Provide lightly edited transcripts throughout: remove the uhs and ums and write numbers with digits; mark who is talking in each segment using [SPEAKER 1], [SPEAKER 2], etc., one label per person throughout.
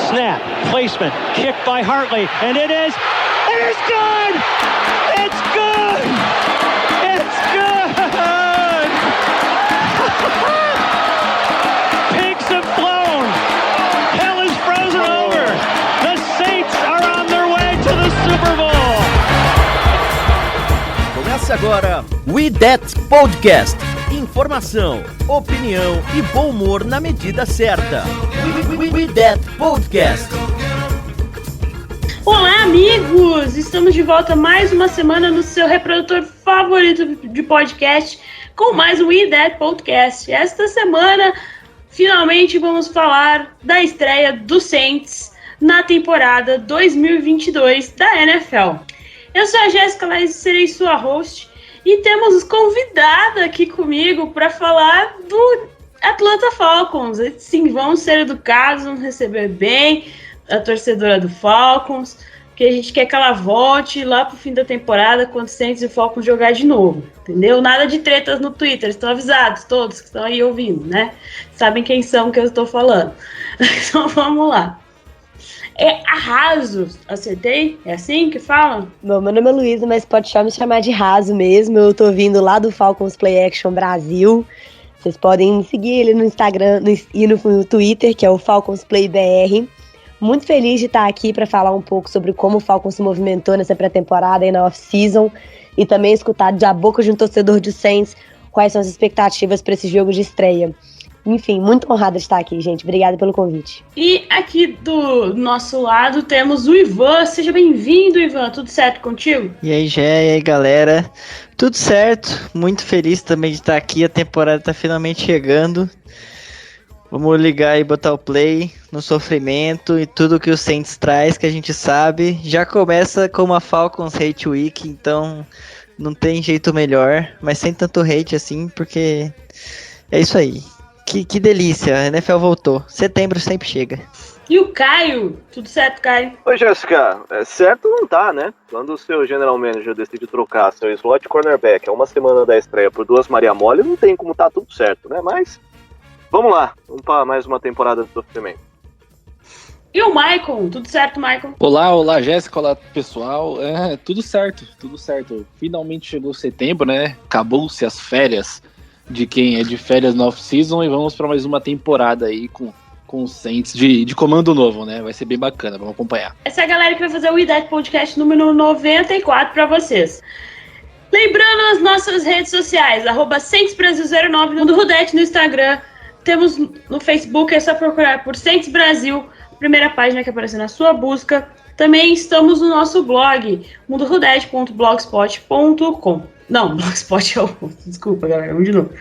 [SPEAKER 1] Snap, placement, kick by Hartley, and it is good! It's good! It's good! Pigs have flown! Hell is frozen over! The Saints are on their way to the Super Bowl!
[SPEAKER 2] Começa agora We That Podcast. Informação, opinião e bom humor na medida certa. We That Podcast.
[SPEAKER 3] Olá, amigos! Estamos de volta mais uma semana no seu reprodutor favorito de podcast com mais um We That Podcast. Esta semana, finalmente, vamos falar da estreia do Saints na temporada 2022 da NFL. Eu sou a Jéssica Laís e serei sua host. E temos convidada aqui comigo para falar do Atlanta Falcons. Sim, vamos ser educados, vamos receber bem a torcedora do Falcons, porque a gente quer que ela volte lá pro fim da temporada, quando o Saints e o Falcons jogar de novo, entendeu? Nada de tretas no Twitter, estão avisados todos que estão aí ouvindo, né? Sabem quem são que eu estou falando. Então vamos lá. É Arraso, acertei? É assim que falam?
[SPEAKER 4] Bom, meu nome é Luísa, mas pode só me chamar de Raso mesmo. Eu tô vindo lá do Falcons Play Action Brasil. Vocês podem seguir ele no Instagram e no Twitter, que é o Falcons Play BR. Muito feliz de estar aqui para falar um pouco sobre como o Falcons se movimentou nessa pré-temporada e na off-season. E também escutar da boca de um torcedor de Saints quais são as expectativas para esse jogo de estreia. Enfim, muito honrada de estar aqui, gente. Obrigada pelo convite.
[SPEAKER 3] E aqui do nosso lado temos o Ivan. Seja bem-vindo, Ivan. Tudo certo contigo?
[SPEAKER 5] E aí, Gé, e aí, galera. Tudo certo. Muito feliz também de estar aqui. A temporada tá finalmente chegando. Vamos ligar e botar o play no sofrimento e tudo que o Saints traz, que a gente sabe. Já começa com uma Falcons Hate Week, então não tem jeito melhor. Mas sem tanto hate assim, porque é isso aí. Que delícia, a NFL voltou. Setembro sempre chega.
[SPEAKER 3] E o Caio? Tudo certo, Caio?
[SPEAKER 6] Oi, Jéssica. Certo não tá, né? Quando o seu general manager decide trocar seu slot cornerback a uma semana da estreia por 2 Maria Mole, não tem como tá tudo certo, né? Mas vamos lá. Vamos para mais uma temporada de sofrimento.
[SPEAKER 3] E o Maicon? Tudo certo, Maicon?
[SPEAKER 7] Olá, Jéssica, olá, pessoal. Tudo certo. Finalmente chegou setembro, né? Acabou-se as férias de quem é de férias no off-season e vamos para mais uma temporada aí com o Saints de comando novo, né? Vai ser bem bacana, vamos acompanhar.
[SPEAKER 3] Essa é a galera que vai fazer o We That Podcast número 94 para vocês. Lembrando as nossas redes sociais, @SaintsBrasil09 no Rudete no Instagram. Temos no Facebook, é só procurar por Saints Brasil, primeira página que aparece na sua busca. Também estamos no nosso blog, mundorudete.blogspot.com. Não, Blogspot é o... Desculpa, galera, vamos de novo.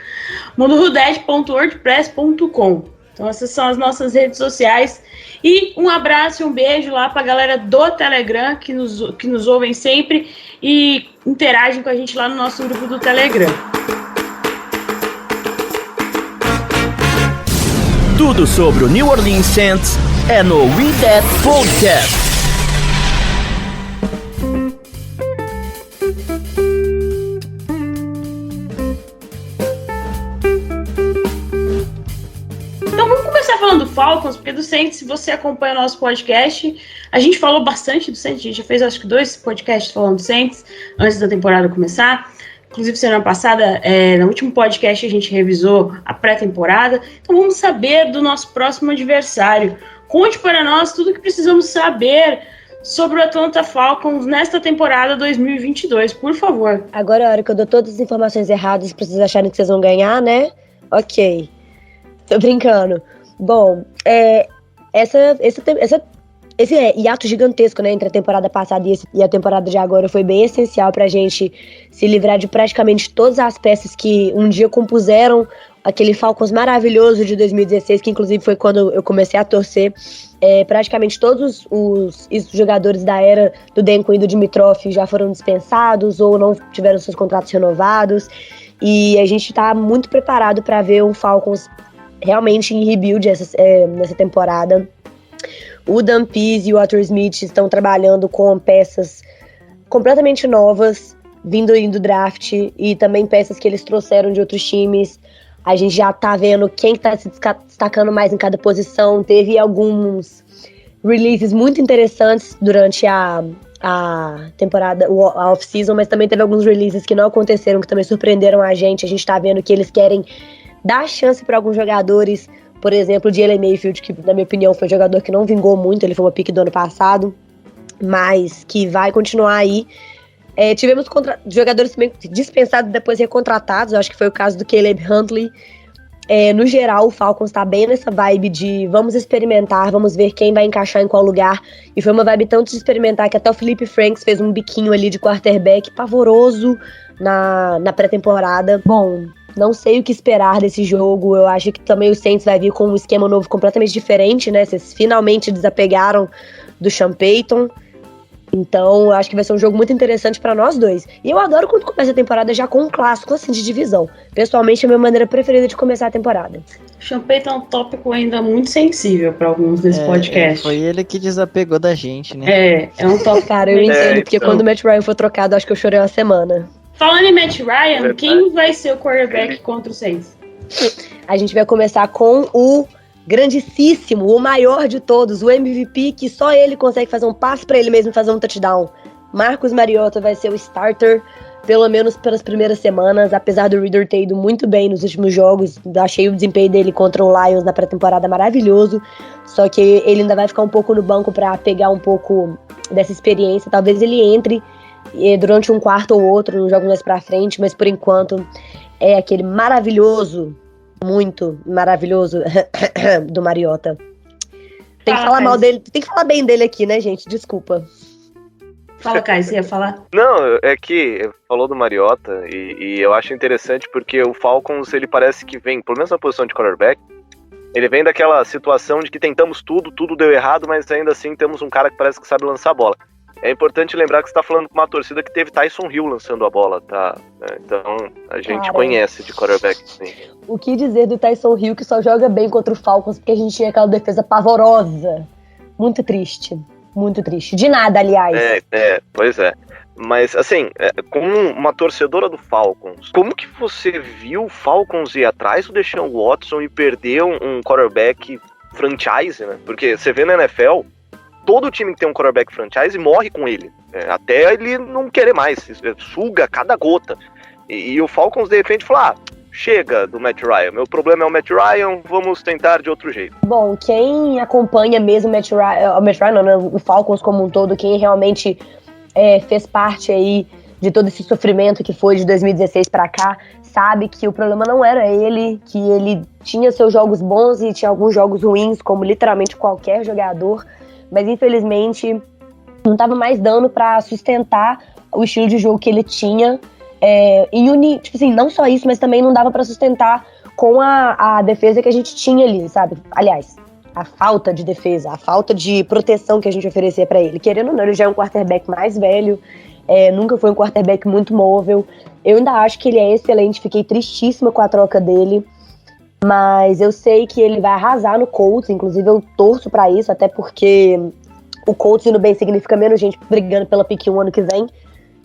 [SPEAKER 3] mundorudete.wordpress.com. Então essas são as nossas redes sociais. E um abraço e um beijo lá pra galera do Telegram, que nos ouvem sempre e interagem com a gente lá no nosso grupo do Telegram.
[SPEAKER 2] Tudo sobre o New Orleans Saints é no We That Podcast.
[SPEAKER 3] Do Falcons, porque do Saints, se você acompanha o nosso podcast, a gente falou bastante do Saints, a gente já fez acho que 2 podcasts falando do Saints antes da temporada começar, inclusive semana passada, no último podcast a gente revisou a pré-temporada, então vamos saber do nosso próximo adversário. Conte para nós tudo o que precisamos saber sobre o Atlanta Falcons nesta temporada 2022, por favor.
[SPEAKER 4] Agora é a hora que eu dou todas as informações erradas pra vocês acharem que vocês vão ganhar, né? Ok. Tô brincando. Bom, esse hiato gigantesco, né, entre a temporada passada e a temporada de agora foi bem essencial pra gente se livrar de praticamente todas as peças que um dia compuseram aquele Falcons maravilhoso de 2016, que inclusive foi quando eu comecei a torcer. Praticamente todos os jogadores da era do Dan Quinn e do Dimitrov já foram dispensados ou não tiveram seus contratos renovados, e a gente tá muito preparado para ver um Falcons realmente em rebuild nessa temporada, O Dan Pease e o Arthur Smith estão trabalhando com peças completamente novas, vindo do draft, e também peças que eles trouxeram de outros times. A gente já tá vendo quem tá se destacando mais em cada posição. Teve alguns releases muito interessantes durante a temporada, a off-season, mas também teve alguns releases que não aconteceram, que também surpreenderam a gente. A gente tá vendo que eles querem dar chance para alguns jogadores, por exemplo, o Jalen Mayfield, que na minha opinião foi um jogador que não vingou muito, ele foi uma pick do ano passado, mas que vai continuar aí. Tivemos jogadores também dispensados e depois recontratados. Eu acho que foi o caso do Caleb Huntley. No geral, o Falcons tá bem nessa vibe de vamos experimentar, vamos ver quem vai encaixar em qual lugar. E foi uma vibe tanto de experimentar que até o Felipe Franks fez um biquinho ali de quarterback pavoroso na pré-temporada. Bom, não sei o que esperar desse jogo. Eu acho que também o Saints vai vir com um esquema novo completamente diferente, né? Vocês finalmente desapegaram do Sean Payton. Então, eu acho que vai ser um jogo muito interessante pra nós dois. E eu adoro quando começa a temporada já com um clássico, assim, de divisão. Pessoalmente, é a minha maneira preferida de começar a temporada.
[SPEAKER 3] Sean Payton é um tópico ainda muito sensível pra alguns desse podcast.
[SPEAKER 5] Foi ele que desapegou da gente, né?
[SPEAKER 3] É um tópico.
[SPEAKER 4] Cara, eu entendo, porque
[SPEAKER 3] então.
[SPEAKER 4] quando o Matt Ryan foi trocado, acho que eu chorei uma semana.
[SPEAKER 3] Falando em Matt Ryan, quem vai ser o quarterback contra o Saints?
[SPEAKER 4] A gente vai começar com o grandíssimo, o maior de todos, o MVP, que só ele consegue fazer um passe pra ele mesmo fazer um touchdown. Marcus Mariota vai ser o starter, pelo menos pelas primeiras semanas, apesar do Reader ter ido muito bem nos últimos jogos. Achei o desempenho dele contra o Lions na pré-temporada maravilhoso, só que ele ainda vai ficar um pouco no banco pra pegar um pouco dessa experiência. Talvez ele entre durante um quarto ou outro, nos jogos mais pra frente, mas por enquanto é aquele maravilhoso, muito maravilhoso do Mariota. Tem que falar mal dele, tem que falar bem dele aqui, né, gente? Desculpa.
[SPEAKER 3] Fala, Caio, você ia falar?
[SPEAKER 6] Não, é que falou do Mariota e eu acho interessante porque o Falcons, ele parece que vem, pelo menos na posição de quarterback, ele vem daquela situação de que tentamos tudo deu errado, mas ainda assim temos um cara que parece que sabe lançar a bola. É importante lembrar que você tá falando com uma torcida que teve Tyson Hill lançando a bola, tá? Então, a gente conhece de quarterback, sim.
[SPEAKER 4] O que dizer do Tyson Hill, que só joga bem contra o Falcons, porque a gente tinha aquela defesa pavorosa. Muito triste. Muito triste. De nada, aliás.
[SPEAKER 6] Pois é. Mas, assim, como uma torcedora do Falcons, como que você viu o Falcons ir atrás do Deshaun Watson e perder um quarterback franchise, né? Porque você vê na NFL, todo time que tem um quarterback franchise morre com ele, até ele não querer mais, suga cada gota. E o Falcons, de repente, falou, chega do Matt Ryan, meu problema é o Matt Ryan, vamos tentar de outro jeito.
[SPEAKER 4] Bom, quem acompanha mesmo o Falcons como um todo, quem realmente fez parte aí de todo esse sofrimento que foi de 2016 pra cá, sabe que o problema não era ele, que ele tinha seus jogos bons e tinha alguns jogos ruins, como literalmente qualquer jogador, mas infelizmente não estava mais dando para sustentar o estilo de jogo que ele tinha tipo assim, não só isso, mas também não dava para sustentar com a defesa que a gente tinha ali, sabe? Aliás, a falta de defesa, a falta de proteção que a gente oferecia para ele. Querendo ou não, ele já é um quarterback mais velho, nunca foi um quarterback muito móvel. Eu ainda acho que ele é excelente, fiquei tristíssima com a troca dele, mas eu sei que ele vai arrasar no Colts, inclusive eu torço pra isso, até porque o Colts indo bem significa menos gente brigando pela pick 1 ano que vem,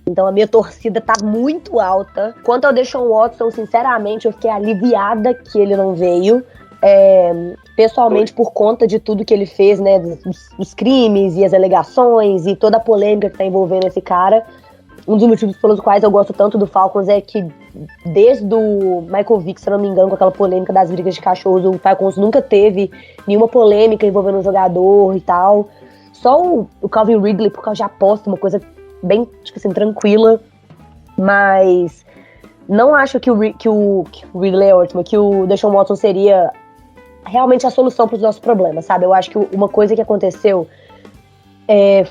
[SPEAKER 4] então a minha torcida tá muito alta. Quanto ao Deshaun Watson, sinceramente, eu fiquei aliviada que ele não veio, pessoalmente por conta de tudo que ele fez, né, dos crimes e as alegações e toda a polêmica que tá envolvendo esse cara. Um dos motivos pelos quais eu gosto tanto do Falcons é que desde o Michael Vick, se eu não me engano, com aquela polêmica das brigas de cachorros, o Falcons nunca teve nenhuma polêmica envolvendo um jogador e tal. Só o Calvin Ridley, por causa de aposta, uma coisa bem, tipo assim, tranquila. Mas não acho que o Ridley é ótimo, que o Deshaun Watson seria realmente a solução para os nossos problemas, sabe? Eu acho que uma coisa que aconteceu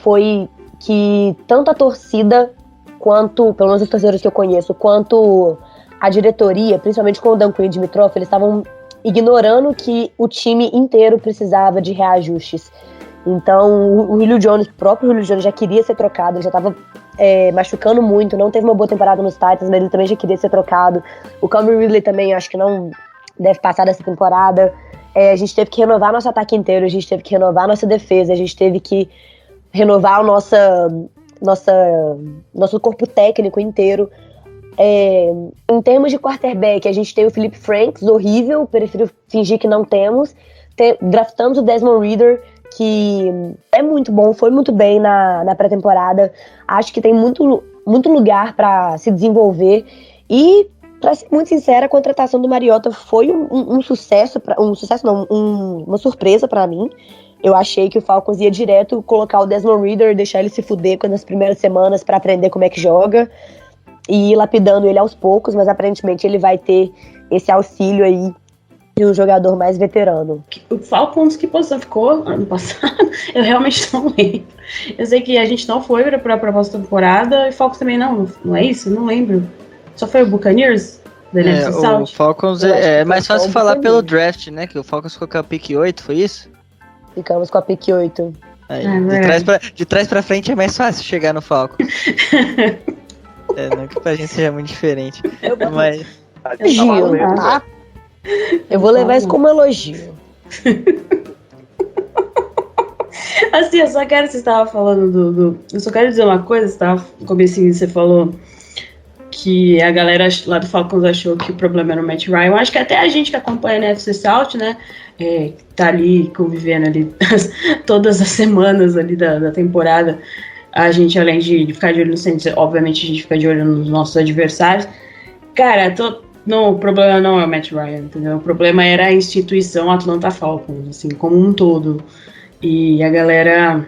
[SPEAKER 4] foi que tanto a torcida quanto, pelo menos os torcedores que eu conheço, quanto a diretoria, principalmente com o Dan Quinn e Dimitrov, eles estavam ignorando que o time inteiro precisava de reajustes. Então, o próprio Julio Jones já queria ser trocado, ele já estava machucando muito, não teve uma boa temporada nos Titans, mas ele também já queria ser trocado. O Calvin Ridley também, acho que não deve passar dessa temporada. a gente teve que renovar nosso ataque inteiro, a gente teve que renovar nossa defesa, a gente teve que renovar o nosso corpo técnico inteiro. Em termos de quarterback, a gente tem o Philip Franks, horrível, prefiro fingir que não temos. Draftamos o Desmond Ridder, que é muito bom, foi muito bem na pré-temporada. Acho que tem muito lugar para se desenvolver. E, para ser muito sincera, a contratação do Mariota foi um sucesso, uma surpresa para mim. Eu achei que o Falcons ia direto colocar o Desmond Ridder, deixar ele se fuder nas primeiras semanas para aprender como é que joga e ir lapidando ele aos poucos, mas aparentemente ele vai ter esse auxílio aí de um jogador mais veterano.
[SPEAKER 3] O Falcons, que posição ficou ano passado? Eu realmente não lembro. Eu sei que a gente não foi para a próxima temporada e o Falcons também não é isso? Não lembro. Só foi o Buccaneers?
[SPEAKER 5] O Falcons é mais fácil falar pelo draft, né? Que o Falcons ficou com a pick 8, foi isso?
[SPEAKER 4] Ficamos com a pick 8.
[SPEAKER 5] Aí, de trás pra frente é mais fácil chegar no Falcons. Não que pra gente seja muito diferente. Mas...
[SPEAKER 4] elogio, tá? Eu vou levar isso como elogio.
[SPEAKER 3] Assim, eu só quero, você estava falando eu só quero dizer uma coisa, no comecinho você falou que a galera lá do Falcons achou que o problema era o Matt Ryan. Eu acho que até a gente que acompanha a NFC South, né, tá ali convivendo ali todas as semanas ali da temporada, a gente, além de ficar de olho no Saints, obviamente a gente fica de olho nos nossos adversários. Cara, o problema não é o Matt Ryan, entendeu? O problema era a instituição Atlanta Falcons, assim, como um todo. E a galera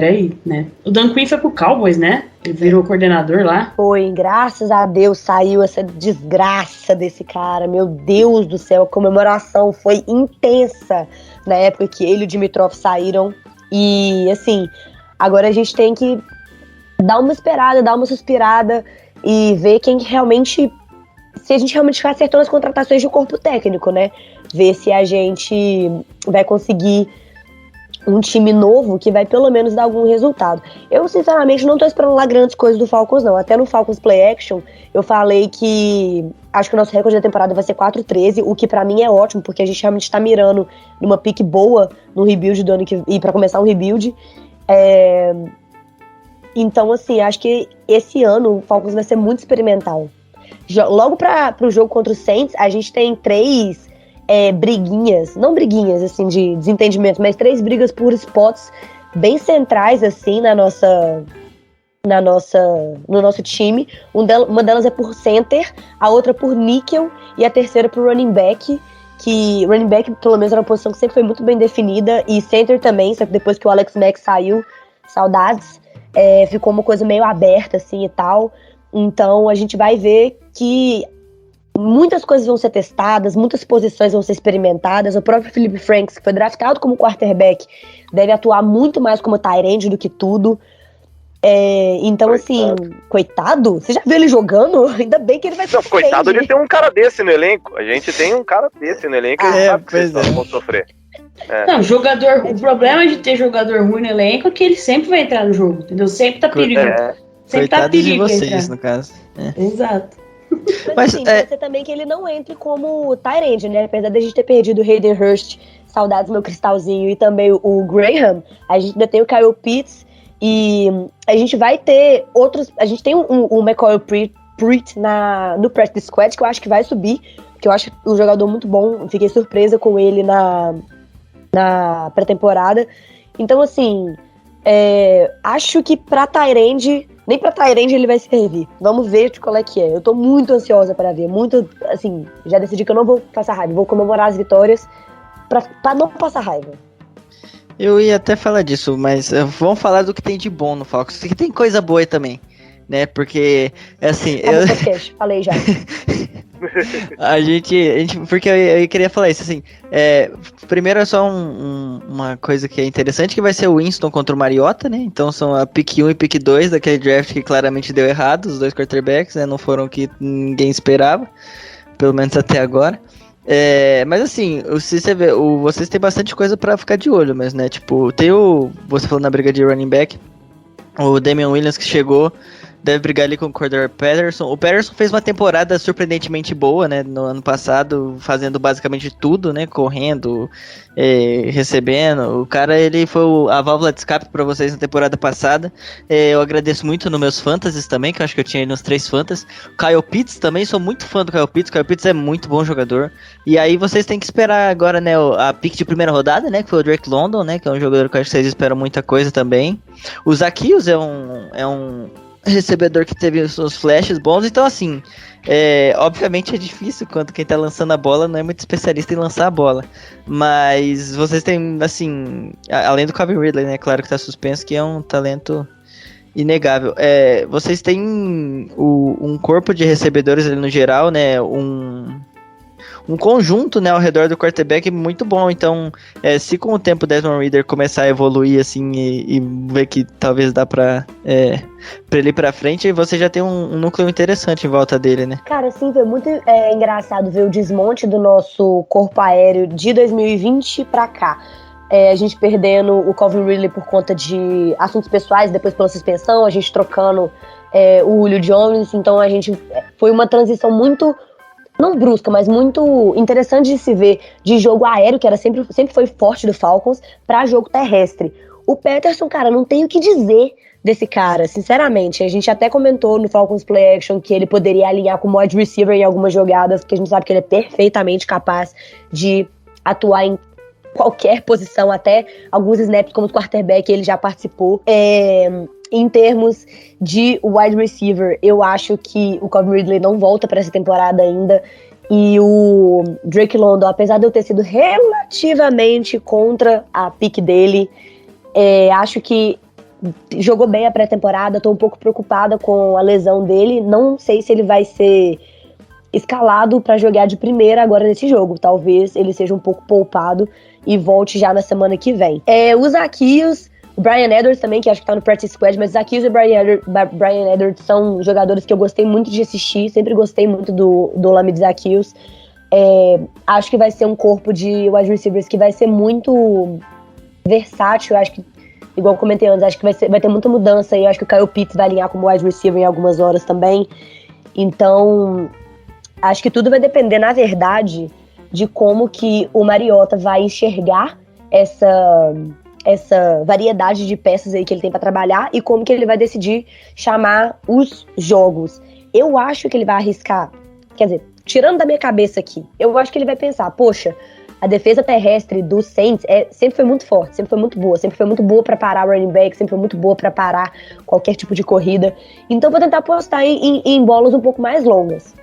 [SPEAKER 3] aí, né? O Dan Quinn foi pro Cowboys, né? Ele virou coordenador lá.
[SPEAKER 4] Foi, graças a Deus saiu essa desgraça desse cara. Meu Deus do céu, a comemoração foi intensa na época que ele e o Dimitrov saíram. E, assim, agora a gente tem que dar uma esperada, dar uma suspirada e ver quem realmente... Se a gente realmente acertou nas contratações de corpo técnico, né? Ver se a gente vai conseguir um time novo que vai pelo menos dar algum resultado. Eu, sinceramente, não tô esperando lá grandes coisas do Falcons, não. Até no Falcons Play Action, eu falei que acho que o nosso recorde da temporada vai ser 4-13, o que pra mim é ótimo, porque a gente realmente tá mirando numa pique boa no rebuild do ano e pra começar um rebuild. Então, assim, acho que esse ano o Falcons vai ser muito experimental. Logo pro jogo contra o Saints, a gente tem 3 briguinhas, não briguinhas assim de desentendimento, mas 3 brigas por spots bem centrais assim no nosso time. Uma delas é por center, a outra por níquel e a terceira por running back, que running back pelo menos era uma posição que sempre foi muito bem definida, e center também, só que depois que o Alex Mack saiu, saudades, ficou uma coisa meio aberta assim e tal. Então a gente vai ver que muitas coisas vão ser testadas, muitas posições vão ser experimentadas. O próprio Philip Franks, que foi draftado como quarterback, deve atuar muito mais como tight end do que tudo. Então, assim, coitado, você já viu ele jogando? Ainda bem que ele vai
[SPEAKER 6] ser coitado de ter um cara desse no elenco. A gente tem um cara desse no elenco e sabe que vocês vão sofrer.
[SPEAKER 3] Não, o problema de ter jogador ruim no elenco é que ele sempre vai entrar no jogo, entendeu? Sempre tá perigoso. Sempre tá perigo
[SPEAKER 5] de vocês, no caso.
[SPEAKER 3] Exato.
[SPEAKER 4] Mas assim, pode ser também que ele não entre como tight end, né? Apesar de a gente ter perdido o Hayden Hurst, saudades meu cristalzinho, e também o Graham, a gente ainda tem o Kyle Pitts, e a gente vai ter outros... A gente tem o McCoy Preet no practice squad, que eu acho que vai subir, que eu acho um jogador muito bom. Fiquei surpresa com ele na pré-temporada. Então, assim, acho que pra tight end... Nem pra Tyrande ele vai servir. Vamos ver de qual é que é. Eu tô muito ansiosa para ver. Muito, assim, já decidi que eu não vou passar raiva. Vou comemorar as vitórias pra não passar raiva.
[SPEAKER 5] Eu ia até falar disso, mas vamos falar do que tem de bom no Falcons. Que tem coisa boa aí também, né? Porque, assim...
[SPEAKER 4] podcast, falei já.
[SPEAKER 5] a gente porque eu queria falar isso, assim, primeiro é só uma coisa que é interessante, que vai ser o Winston contra o Mariota, né, então são a pick 1 e pick 2 daquele draft que claramente deu errado, os dois quarterbacks, né, não foram o que ninguém esperava, pelo menos até agora, mas assim, se você vê, vocês têm bastante coisa pra ficar de olho, mas, né, tipo, tem você falou na briga de running back, o Damian Williams que chegou, deve brigar ali com o Cordero Patterson. O Patterson fez uma temporada surpreendentemente boa, né, no ano passado, fazendo basicamente tudo, né, correndo, recebendo. O cara, ele foi a válvula de escape para vocês na temporada passada. Eu agradeço muito nos meus fantasies também, que eu acho que eu tinha aí nos 3 fantasies. O Kyle Pitts também, sou muito fã do Kyle Pitts. O Kyle Pitts é muito bom jogador. E aí vocês têm que esperar agora, né, a pick de primeira rodada, né, que foi o Drake London, né, que é um jogador que eu acho que vocês esperam muita coisa também. O Zaccheaus é um recebedor que teve os seus flashes bons, então assim, obviamente é difícil quando quem tá lançando a bola não é muito especialista em lançar a bola, mas vocês têm, assim, além do Calvin Ridley, né, claro que tá suspenso, que é um talento inegável, vocês têm um corpo de recebedores ali no geral, né, um conjunto, né, ao redor do quarterback muito bom. Então, se com o tempo o Desmond Ridder começar a evoluir assim e ver que talvez dá pra ele ir pra frente, você já tem um núcleo interessante em volta dele, né?
[SPEAKER 4] Cara, sim, foi muito engraçado ver o desmonte do nosso corpo aéreo de 2020 pra cá. A gente perdendo o Calvin Ridley por conta de assuntos pessoais, depois pela suspensão, a gente trocando o Julio Jones. Então, a gente foi uma transição muito, não brusca, mas muito interessante de se ver, de jogo aéreo, que era sempre foi forte do Falcons, pra jogo terrestre. O Patterson, cara, não tem o que dizer desse cara, sinceramente. A gente até comentou no Falcons Play Action que ele poderia alinhar com o wide receiver em algumas jogadas, porque a gente sabe que ele é perfeitamente capaz de atuar em qualquer posição, até alguns snaps como quarterback ele já participou. Em termos de wide receiver, eu acho que o Calvin Ridley não volta para essa temporada ainda. E o Drake London, apesar de eu ter sido relativamente contra a pick dele, acho que jogou bem a pré-temporada. Tô um pouco preocupada com a lesão dele. Não sei se ele vai ser escalado para jogar de primeira agora nesse jogo. Talvez ele seja um pouco poupado e volte já na semana que vem. O Zaccheaus, o Bryan Edwards também, que acho que tá no practice squad, mas Zaccheaus e Bryan Edwards são jogadores que eu gostei muito de assistir, sempre gostei muito do Olamide Zaccheaus. Acho que vai ser um corpo de wide receivers que vai ser muito versátil. Acho que, igual eu comentei antes, acho que vai ter muita mudança e eu acho que o Kyle Pitts vai alinhar como wide receiver em algumas horas também. Então, acho que tudo vai depender, na verdade, de como que o Mariota vai enxergar essa variedade de peças aí que ele tem para trabalhar e como que ele vai decidir chamar os jogos. Eu acho que ele vai arriscar, quer dizer, tirando da minha cabeça aqui, eu acho que ele vai pensar, poxa, a defesa terrestre do Saints sempre foi muito forte, sempre foi muito boa para parar o running back, sempre foi muito boa para parar qualquer tipo de corrida. Então vou tentar apostar em bolas um pouco mais longas.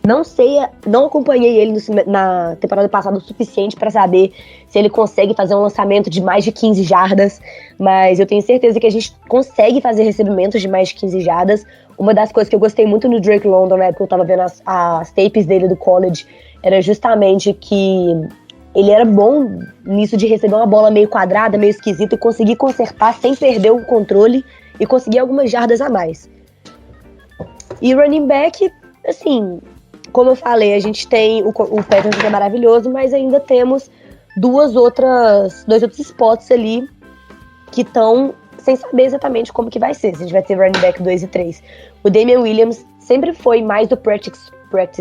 [SPEAKER 4] Não acompanhei ele na temporada passada o suficiente para saber se ele consegue fazer um lançamento de mais de 15 jardas, mas eu tenho certeza que a gente consegue fazer recebimentos de mais de 15 jardas. Uma das coisas que eu gostei muito no Drake London, na época que eu tava vendo as tapes dele do college, era justamente que ele era bom nisso de receber uma bola meio quadrada, meio esquisita, e conseguir consertar sem perder o controle e conseguir algumas jardas a mais. E running back, assim, como eu falei, a gente tem o Patterson, que é maravilhoso, mas ainda temos dois outros spots ali que estão sem saber exatamente como que vai ser, se a gente vai ter running back 2 e 3. O Damian Williams sempre foi mais do practice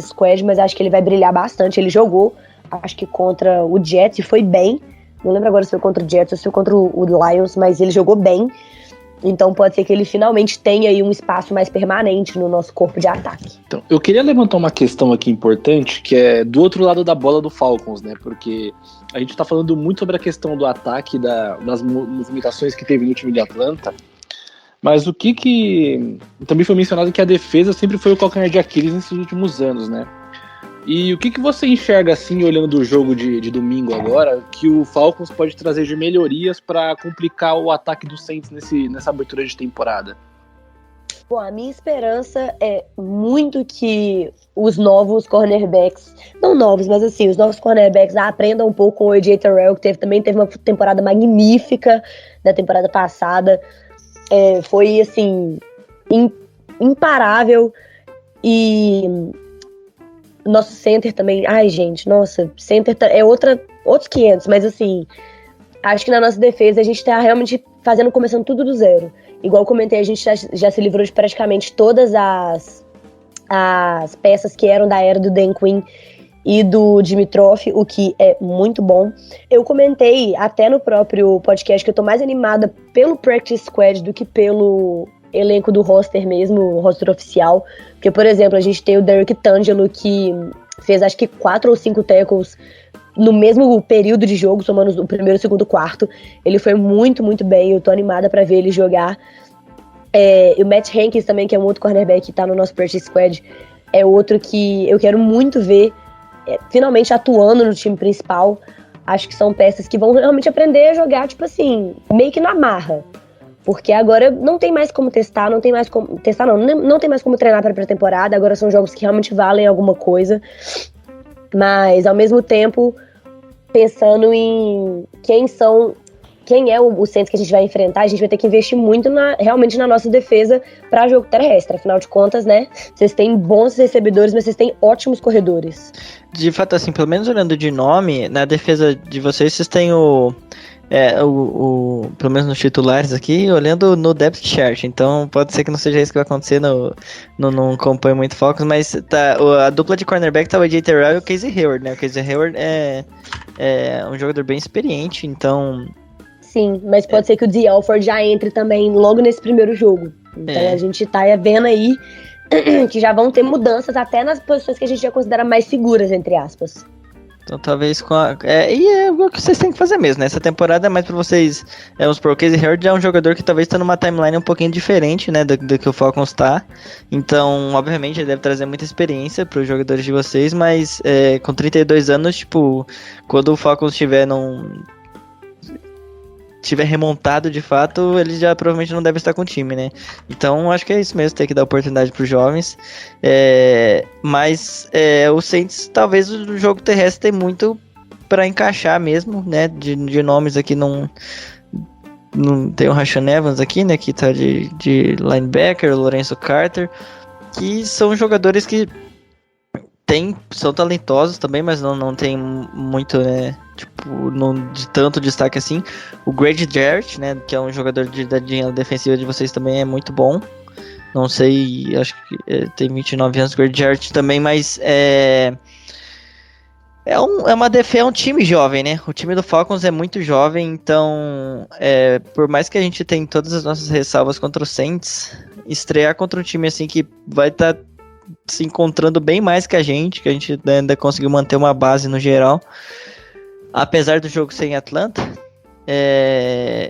[SPEAKER 4] squad, mas acho que ele vai brilhar bastante. Ele jogou, acho que contra o Jets, e foi bem. Não lembro agora se foi contra o Jets ou se foi contra o Lions, mas ele jogou bem. Então pode ser que ele finalmente tenha aí um espaço mais permanente no nosso corpo de ataque.
[SPEAKER 7] Então, eu queria levantar uma questão aqui importante, que é do outro lado da bola do Falcons, né? Porque a gente tá falando muito sobre a questão do ataque, das movimentações que teve no time de Atlanta, mas o que também foi mencionado que a defesa sempre foi o calcanhar de Aquiles nesses últimos anos, né? E o que você enxerga, assim, olhando do jogo de domingo agora, que o Falcons pode trazer de melhorias para complicar o ataque do Saints nessa abertura de temporada?
[SPEAKER 4] Bom, a minha esperança é muito que os novos cornerbacks, não novos, mas assim, os novos cornerbacks aprendam um pouco com o AJ Terrell, que também teve uma temporada magnífica na temporada passada. Foi, assim, imparável. E nosso center também, ai gente, nossa, center é outros 500, mas assim, acho que na nossa defesa a gente tá realmente começando tudo do zero. Igual eu comentei, a gente já se livrou de praticamente todas as peças que eram da era do Dan Quinn e do Dimitrov, o que é muito bom. Eu comentei até no próprio podcast que eu tô mais animada pelo Practice Squad do que pelo elenco do roster mesmo, o roster oficial. Porque, por exemplo, a gente tem o Derek Tangelo, que fez acho que 4 ou 5 tackles no mesmo período de jogo, somando o primeiro, segundo, quarto. Ele foi muito, muito bem. Eu tô animada pra ver ele jogar. E o Matt Hankins também, que é um outro cornerback que tá no nosso Practice Squad, é outro que eu quero muito ver finalmente atuando no time principal. Acho que são peças que vão realmente aprender a jogar, tipo assim, meio que na marra. Porque agora não tem mais como testar, não tem mais como treinar para pré-temporada. Agora são jogos que realmente valem alguma coisa. Mas, ao mesmo tempo, pensando em quem é o Saints que a gente vai enfrentar, a gente vai ter que investir muito realmente na nossa defesa para jogo terrestre. Afinal de contas, né? Vocês têm bons recebedores, mas vocês têm ótimos corredores.
[SPEAKER 5] De fato, assim, pelo menos olhando de nome, na defesa de vocês têm pelo menos nos titulares aqui, olhando no depth chart. Então pode ser que não seja isso que vai acontecer, não acompanho muito Falcons, mas a dupla de cornerback tá o AJ Terrell e o Casey Hayward, né? O Casey Hayward é um jogador bem experiente, então...
[SPEAKER 4] Sim, mas pode ser que o Dee Alford já entre também logo nesse primeiro jogo. Então a gente tá vendo aí que já vão ter mudanças até nas posições que a gente já considera mais seguras, entre aspas.
[SPEAKER 5] Então talvez e é o que vocês têm que fazer mesmo, né? Essa temporada é mais pra vocês... o Casey Hayward é um jogador que talvez tá numa timeline um pouquinho diferente, né? Do que o Falcons tá. Então, obviamente, ele deve trazer muita experiência pros jogadores de vocês, mas com 32 anos, tipo, quando o Falcons tiver remontado de fato, ele já provavelmente não deve estar com o time, né? Então acho que é isso mesmo, tem que dar oportunidade para os jovens. Mas o Saints, talvez o jogo terrestre tem muito para encaixar mesmo, né? De nomes aqui não tem o Rashaan Evans aqui, né? Que tá de linebacker, o Lorenzo Carter, que são jogadores que são talentosos também, mas não tem muito, né? Tipo, de tanto destaque assim. O Grady Jarrett, né? Que é um jogador da linha defensiva de vocês também é muito bom. Não sei, acho que tem 29 anos o Grady Jarrett também, mas é um time jovem, né? O time do Falcons é muito jovem, então por mais que a gente tenha todas as nossas ressalvas contra o Saints, estrear contra um time assim que vai estar se encontrando bem mais que a gente ainda conseguiu manter uma base no geral, apesar do jogo ser em Atlanta.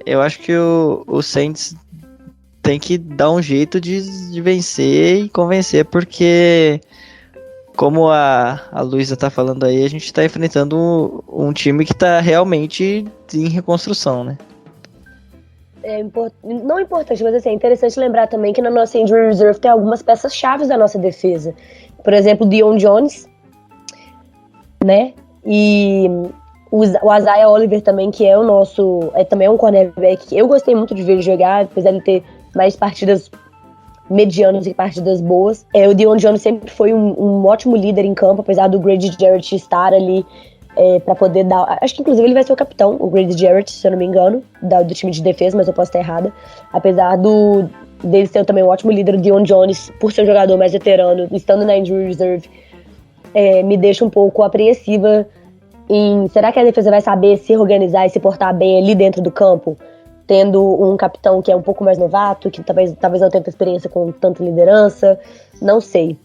[SPEAKER 5] Eu acho que o Saints tem que dar um jeito de vencer e convencer, porque como a Luísa tá falando aí, a gente tá enfrentando um time que tá realmente em reconstrução, né?
[SPEAKER 4] Não importante, mas assim, é interessante lembrar também que na nossa injury reserve tem algumas peças-chave da nossa defesa. Por exemplo, o Deion Jones, né? E o Isaiah Oliver também, que é o nosso... também é um cornerback. Eu gostei muito de ver ele jogar, apesar de ele ter mais partidas medianas e partidas boas. O Deion Jones sempre foi um ótimo líder em campo, apesar do Grady Jarrett estar ali pra poder dar... Acho que inclusive ele vai ser o capitão, o Grady Jarrett, se eu não me engano, do time de defesa, mas eu posso estar errada. Apesar dele ser também um ótimo líder, o Deion Jones, por ser um jogador mais veterano, estando na injury reserve, me deixa um pouco apreensiva em... Será que a defesa vai saber se organizar e se portar bem ali dentro do campo? Tendo um capitão que é um pouco mais novato, que talvez não tenha experiência com tanta liderança, não sei.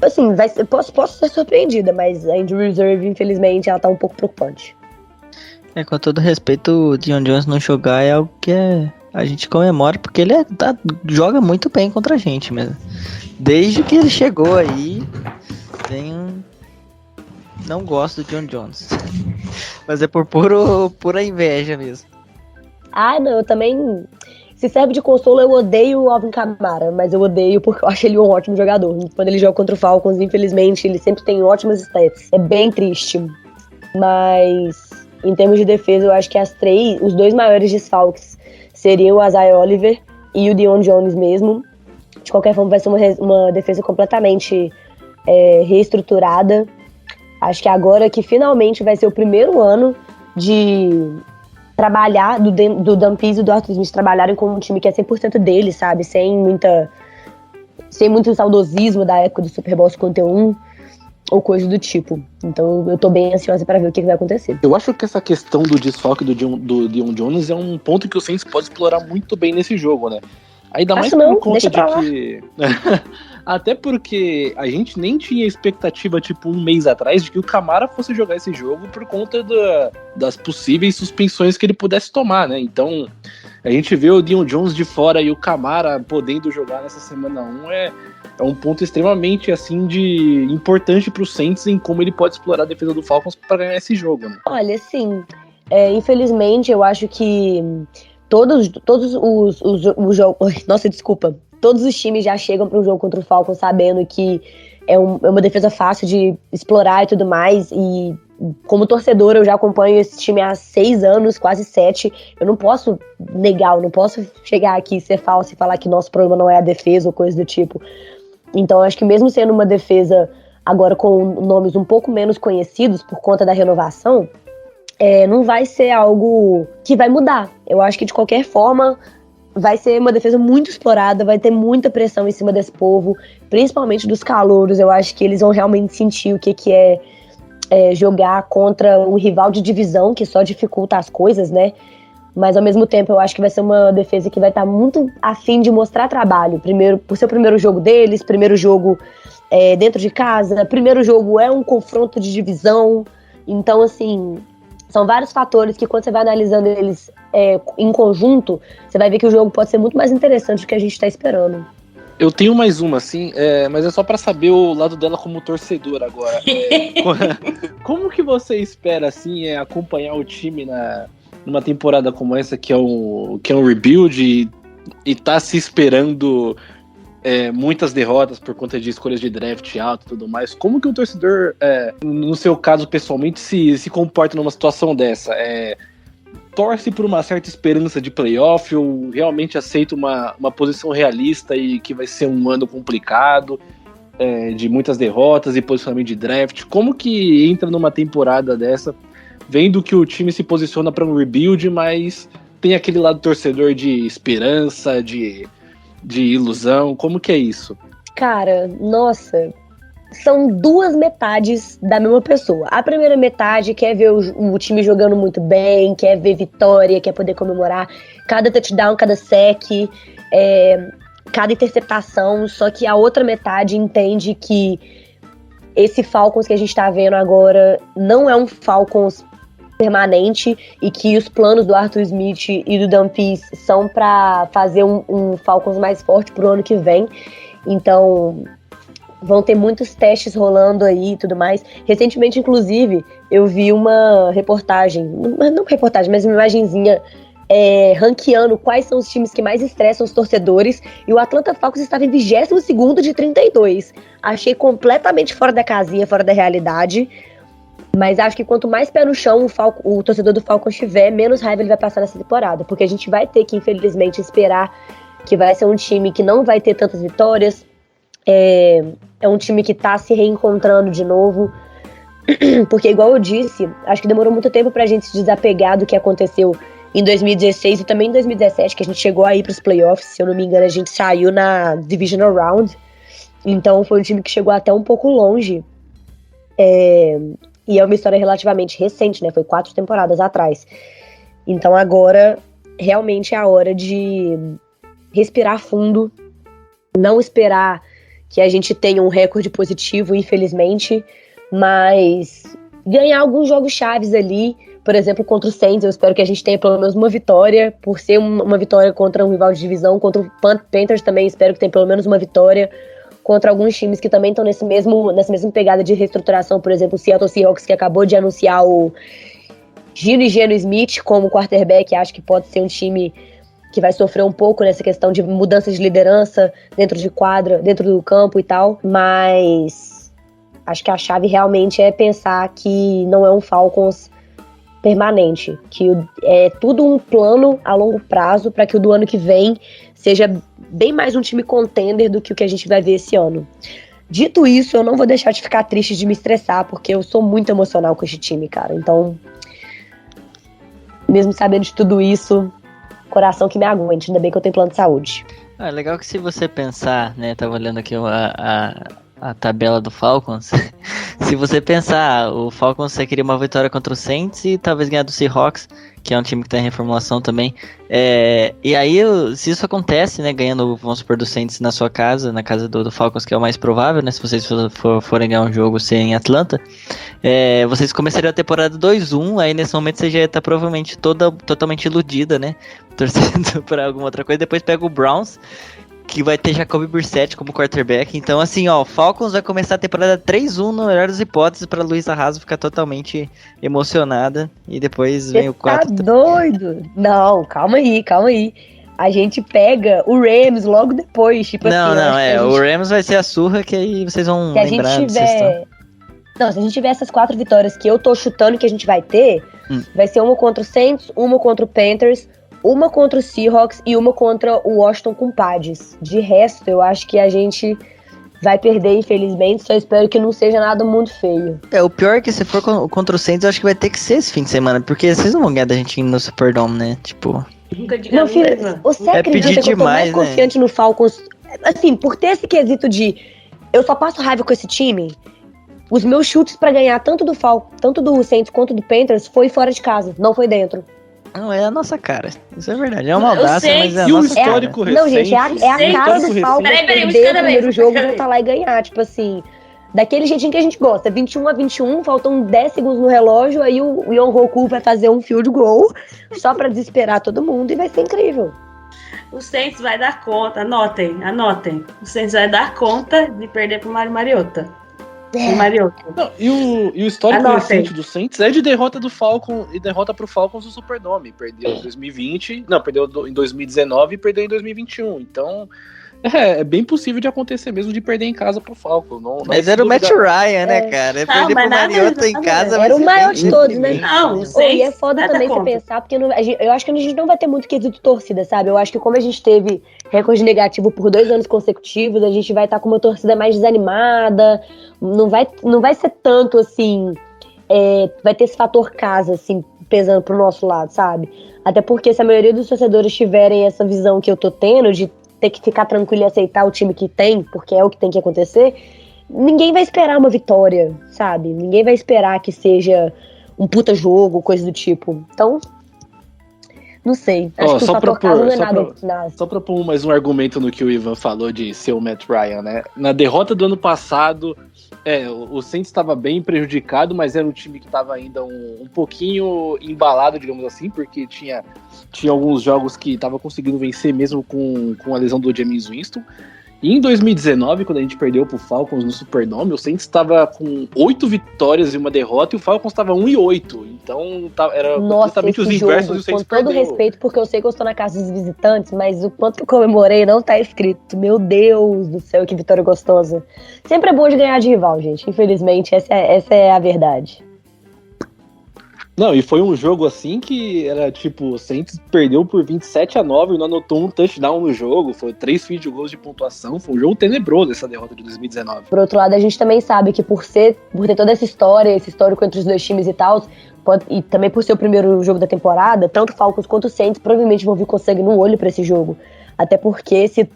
[SPEAKER 4] Assim, posso ser surpreendida, mas a injury reserve, infelizmente, ela tá um pouco preocupante.
[SPEAKER 5] Com todo respeito, o Deion Jones não jogar é algo que a gente comemora, porque ele joga muito bem contra a gente mesmo. Desde que ele chegou aí, não gosto do Deion Jones. Mas é por pura inveja mesmo.
[SPEAKER 4] Não, eu também... Se serve de consolo, eu odeio o Alvin Kamara, mas eu odeio porque eu acho ele um ótimo jogador. Quando ele joga contra o Falcons, infelizmente, ele sempre tem ótimas stats. É bem triste. Mas, em termos de defesa, eu acho que os dois maiores desfalques seriam o Isaiah Oliver e o Deion Jones mesmo. De qualquer forma, vai ser uma defesa completamente reestruturada. Acho que agora que finalmente vai ser o primeiro ano de trabalhar, do Dumpies e do Arthur Smith trabalharem com um time que é 100% deles, sabe? Sem muito saudosismo da época do Super Bowl 51 ou coisa do tipo. Então eu tô bem ansiosa para ver o que vai acontecer.
[SPEAKER 7] Eu acho que essa questão do desfalque do Dion Jones é um ponto que o Saints pode explorar muito bem nesse jogo, né? Ainda mais por conta de que... Até porque a gente nem tinha expectativa, tipo, um mês atrás, de que o Kamara fosse jogar esse jogo por conta das possíveis suspensões que ele pudesse tomar, né? Então, a gente vê o Dion Jones de fora e o Kamara podendo jogar nessa semana 1 é um ponto extremamente, assim, importante pro Saints em como ele pode explorar a defesa do Falcons para ganhar esse jogo, né?
[SPEAKER 4] Olha, sim, infelizmente eu acho que todos os jogos... Nossa, desculpa. Todos os times já chegam para um jogo contra o Falcons sabendo que é uma defesa fácil de explorar e tudo mais. E como torcedor, eu já acompanho esse time há 6 anos, quase 7. Eu não posso negar, eu não posso chegar aqui e ser falso e falar que nosso problema não é a defesa ou coisa do tipo. Então, eu acho que mesmo sendo uma defesa agora com nomes um pouco menos conhecidos por conta da renovação, não vai ser algo que vai mudar. Eu acho que, de qualquer forma, vai ser uma defesa muito explorada, vai ter muita pressão em cima desse povo, principalmente dos calouros. Eu acho que eles vão realmente sentir o que é jogar contra um rival de divisão, que só dificulta as coisas, né? Mas, ao mesmo tempo, eu acho que vai ser uma defesa que vai estar muito afim de mostrar trabalho. Primeiro, por ser o primeiro jogo deles, primeiro jogo dentro de casa, primeiro jogo é um confronto de divisão. Então, assim, são vários fatores que, quando você vai analisando eles em conjunto, você vai ver que o jogo pode ser muito mais interessante do que a gente está esperando.
[SPEAKER 7] Eu tenho mais uma, assim, mas é só pra saber o lado dela como torcedor agora. Como que você espera, assim, acompanhar o time numa temporada como essa, que é um rebuild, e tá se esperando muitas derrotas por conta de escolhas de draft alto e tudo mais? Como que o torcedor, no seu caso, pessoalmente, se comporta numa situação dessa? Torce por uma certa esperança de playoff ou realmente aceita uma posição realista e que vai ser um ano complicado, de muitas derrotas e posicionamento de draft? Como que entra numa temporada dessa, vendo que o time se posiciona para um rebuild, mas tem aquele lado torcedor de esperança, de ilusão? Como que é isso?
[SPEAKER 4] Cara, nossa, são duas metades da mesma pessoa. A primeira metade quer ver o time jogando muito bem, quer ver vitória, quer poder comemorar cada touchdown, cada sec, cada interceptação. Só que a outra metade entende que esse Falcons que a gente tá vendo agora não é um Falcons permanente e que os planos do Arthur Smith e do Dumpies são para fazer um Falcons mais forte pro ano que vem. Então, vão ter muitos testes rolando aí e tudo mais. Recentemente, inclusive, eu vi uma reportagem, não reportagem, mas uma imagenzinha ranqueando quais são os times que mais estressam os torcedores, e o Atlanta Falcons estava em 22º de 32. Achei completamente fora da casinha, fora da realidade, mas acho que quanto mais pé no chão o torcedor do Falcons tiver, menos raiva ele vai passar nessa temporada, porque a gente vai ter que, infelizmente, esperar que vai ser um time que não vai ter tantas vitórias. É um time que tá se reencontrando de novo, porque, igual eu disse, acho que demorou muito tempo pra gente se desapegar do que aconteceu em 2016 e também em 2017, que a gente chegou aí pros playoffs. Se eu não me engano, a gente saiu na Divisional Round, então foi um time que chegou até um pouco longe, e é uma história relativamente recente, né, foi 4 temporadas atrás. Então agora realmente é a hora de respirar fundo, não esperar que a gente tenha um recorde positivo, infelizmente, mas ganhar alguns jogos chaves ali, por exemplo, contra o Saints. Eu espero que a gente tenha pelo menos uma vitória, por ser uma vitória contra um rival de divisão. Contra o Panthers também espero que tenha pelo menos uma vitória, contra alguns times que também estão nessa mesma pegada de reestruturação. Por exemplo, o Seattle Seahawks, que acabou de anunciar o Geno Smith como quarterback. Acho que pode ser um time que vai sofrer um pouco nessa questão de mudança de liderança dentro de quadra, dentro do campo e tal, mas acho que a chave realmente é pensar que não é um Falcons permanente, que é tudo um plano a longo prazo para que o do ano que vem seja bem mais um time contender do que o que a gente vai ver esse ano. Dito isso, eu não vou deixar de ficar triste, de me estressar, porque eu sou muito emocional com esse time, cara. Então, mesmo sabendo de tudo isso, coração que me aguente, ainda bem que eu tenho plano de saúde.
[SPEAKER 5] Ah, legal que se você pensar, né, tava olhando aqui a tabela do Falcons, se você pensar, o Falcons você queria uma vitória contra o Saints e talvez ganhar do Seahawks, que é um time que tá em reformulação também, e aí se isso acontece, né, ganhando, vamos supor, do Saints na sua casa, na casa do Falcons, que é o mais provável, né, se vocês forem ganhar um jogo ser em Atlanta, vocês começariam a temporada 2-1, aí nesse momento você já ia estar provavelmente totalmente iludida, né, torcendo pra alguma outra coisa, depois pega o Browns, que vai ter Jacoby Brissett como quarterback. Então, assim, ó, o Falcons vai começar a temporada 3-1 na melhor das hipóteses pra Luiz Arraso ficar totalmente emocionada. E depois vem o 4.
[SPEAKER 4] Tá doido? Não, calma aí. A gente pega o Rams logo depois, tipo assim.
[SPEAKER 5] O Rams vai ser a surra que aí vocês vão
[SPEAKER 4] se a
[SPEAKER 5] lembrar.
[SPEAKER 4] gente tiver... Não, se a gente tiver essas 4 vitórias que eu tô chutando que a gente vai ter, vai ser uma contra o Saints, uma contra o Panthers, uma contra o Seahawks e uma contra o Washington com Padres. De resto, eu acho que a gente vai perder, infelizmente. Só espero que não seja nada muito feio.
[SPEAKER 5] O pior é que se for contra o Saints, eu acho que vai ter que ser esse fim de semana. Porque vocês não vão ganhar da gente no Superdome, né? Tipo...
[SPEAKER 3] Nunca diga
[SPEAKER 4] Não, filho, você acredita que eu tô mais confiante no Falcons? Assim, por ter esse quesito de... Eu só passo raiva com esse time. Os meus chutes pra ganhar tanto do Saints quanto do Panthers foi fora de casa, não foi dentro.
[SPEAKER 5] Não, é a nossa cara. Isso é verdade. É uma audácia, mas é a
[SPEAKER 7] E o
[SPEAKER 5] nossa cara.
[SPEAKER 7] histórico recente...
[SPEAKER 4] Não, gente, é a cara do Falcons
[SPEAKER 3] Peraí,
[SPEAKER 4] perder o primeiro jogo e voltar lá e ganhar. Tipo assim, daquele jeitinho que a gente gosta. 21-21, faltam 10 segundos no relógio, aí o Yon Roku vai fazer um field goal só pra desesperar todo mundo e vai ser incrível.
[SPEAKER 3] O Saints vai dar conta, anotem. O Saints vai dar conta de perder pro Mário Mariota.
[SPEAKER 7] Não, e o histórico
[SPEAKER 3] Anotem.
[SPEAKER 7] recente do Saints é de derrota do Falcons e derrota pro Falcons no Superdome. Perdeu em 2020, perdeu em 2019 e perdeu em 2021. Então, é bem possível de acontecer mesmo de perder em casa pro Falcons.
[SPEAKER 5] Mas era o Matt Ryan, né, cara? Perder pro Mariota em casa
[SPEAKER 4] era o maior de todos, né?
[SPEAKER 3] Não,
[SPEAKER 4] E é foda também você pensar, porque eu acho que a gente não vai ter muito quesito torcida, sabe? Eu acho que como a gente teve recorde negativo por 2 anos consecutivos, a gente vai estar com uma torcida mais desanimada, não vai ser tanto assim, vai ter esse fator casa, assim, pesando pro nosso lado, sabe? Até porque se a maioria dos torcedores tiverem essa visão que eu tô tendo, de ter que ficar tranquilo e aceitar o time que tem, porque é o que tem que acontecer, ninguém vai esperar uma vitória, sabe? Ninguém vai esperar que seja um puta jogo, coisa do tipo. Então, não sei. Acho que o fator casa não é nada.
[SPEAKER 7] Só pra pôr mais um argumento no que o Ivan falou de ser o Matt Ryan, né? Na derrota do ano passado, o Saints estava bem prejudicado, mas era um time que estava ainda um pouquinho embalado, digamos assim, porque tinha alguns jogos que estava conseguindo vencer mesmo com a lesão do Jameis Winston. E em 2019, quando a gente perdeu pro Falcons no Superdome, o Saints estava com 8 vitórias e uma derrota, e o Falcons estava 1-8. Então era completamente os inversos do Saints.
[SPEAKER 4] Com todo respeito, porque eu sei que eu estou na casa dos visitantes, mas o quanto que eu comemorei não tá escrito. Meu Deus do céu, que vitória gostosa. Sempre é bom de ganhar de rival, gente. Infelizmente, essa é a verdade.
[SPEAKER 7] Não, e foi um jogo assim que era tipo, o Saints perdeu por 27-9 e não anotou um touchdown no jogo, foi 3 field goals de pontuação, foi um jogo tenebroso essa derrota de 2019.
[SPEAKER 4] Por outro lado, a gente também sabe que por ter toda essa história, esse histórico entre os dois times e tal, e também por ser o primeiro jogo da temporada, tanto o Falcons quanto o Saints provavelmente vão vir com sangue no olho pra esse jogo. Até porque se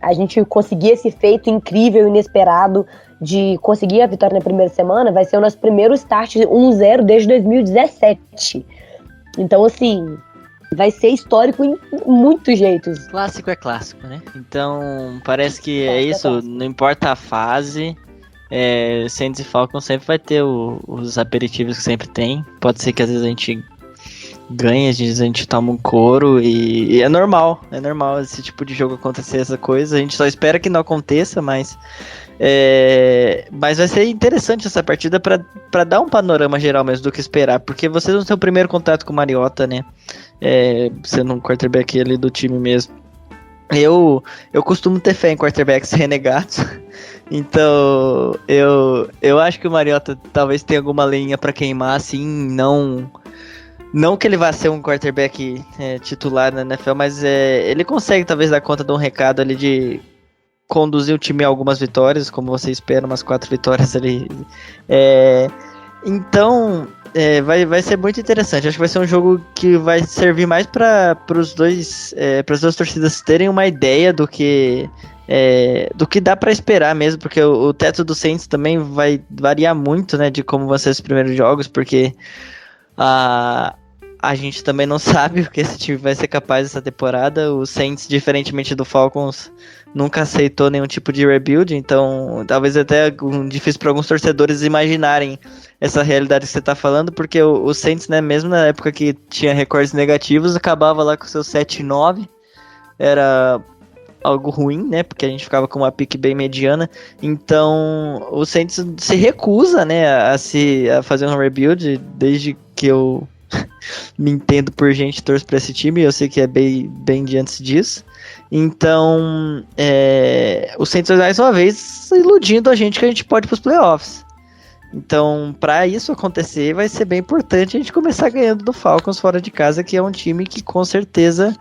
[SPEAKER 4] a gente conseguir esse feito incrível, inesperado, de conseguir a vitória na primeira semana, vai ser o nosso primeiro start 1-0 desde 2017. Então, assim, vai ser histórico em muitos jeitos.
[SPEAKER 5] Clássico é clássico, né? Então, parece que é isso, não importa a fase, Saints e Falcons sempre vai ter os aperitivos que sempre tem. Pode ser que às vezes a gente ganha, às vezes a gente toma um couro e é normal esse tipo de jogo acontecer, essa coisa. A gente só espera que não aconteça, mas vai ser interessante essa partida pra dar um panorama geral mesmo do que esperar, porque vocês vão ter o primeiro contato com o Mariota, né? Sendo um quarterback ali do time mesmo. Eu costumo ter fé em quarterbacks renegados, então eu acho que o Mariota talvez tenha alguma lenha pra queimar, assim, não que ele vá ser um quarterback titular na NFL, mas ele consegue talvez dar conta de um recado ali de conduzir o time a algumas vitórias, como você espera, umas 4 vitórias ali. Então, vai ser muito interessante. Acho que vai ser um jogo que vai servir mais para as duas torcidas terem uma ideia do que dá para esperar mesmo, porque o teto do Saints também vai variar muito, né, de como vão ser os primeiros jogos, porque a gente também não sabe o que esse time vai ser capaz essa temporada. O Saints, diferentemente do Falcons, nunca aceitou nenhum tipo de rebuild, então talvez até difícil para alguns torcedores imaginarem essa realidade que você está falando, porque o Saints, né, mesmo na época que tinha recordes negativos, acabava lá com seus 7-9, era algo ruim, né, porque a gente ficava com uma pique bem mediana. Então o Saints se recusa, né, a fazer um rebuild. Desde que eu me entendo por gente, torço para esse time, eu sei que é bem de antes disso. Então o Saints mais uma vez iludindo a gente que a gente pode ir para os playoffs. Então, para isso acontecer, vai ser bem importante a gente começar ganhando do Falcons fora de casa, que é um time que com certeza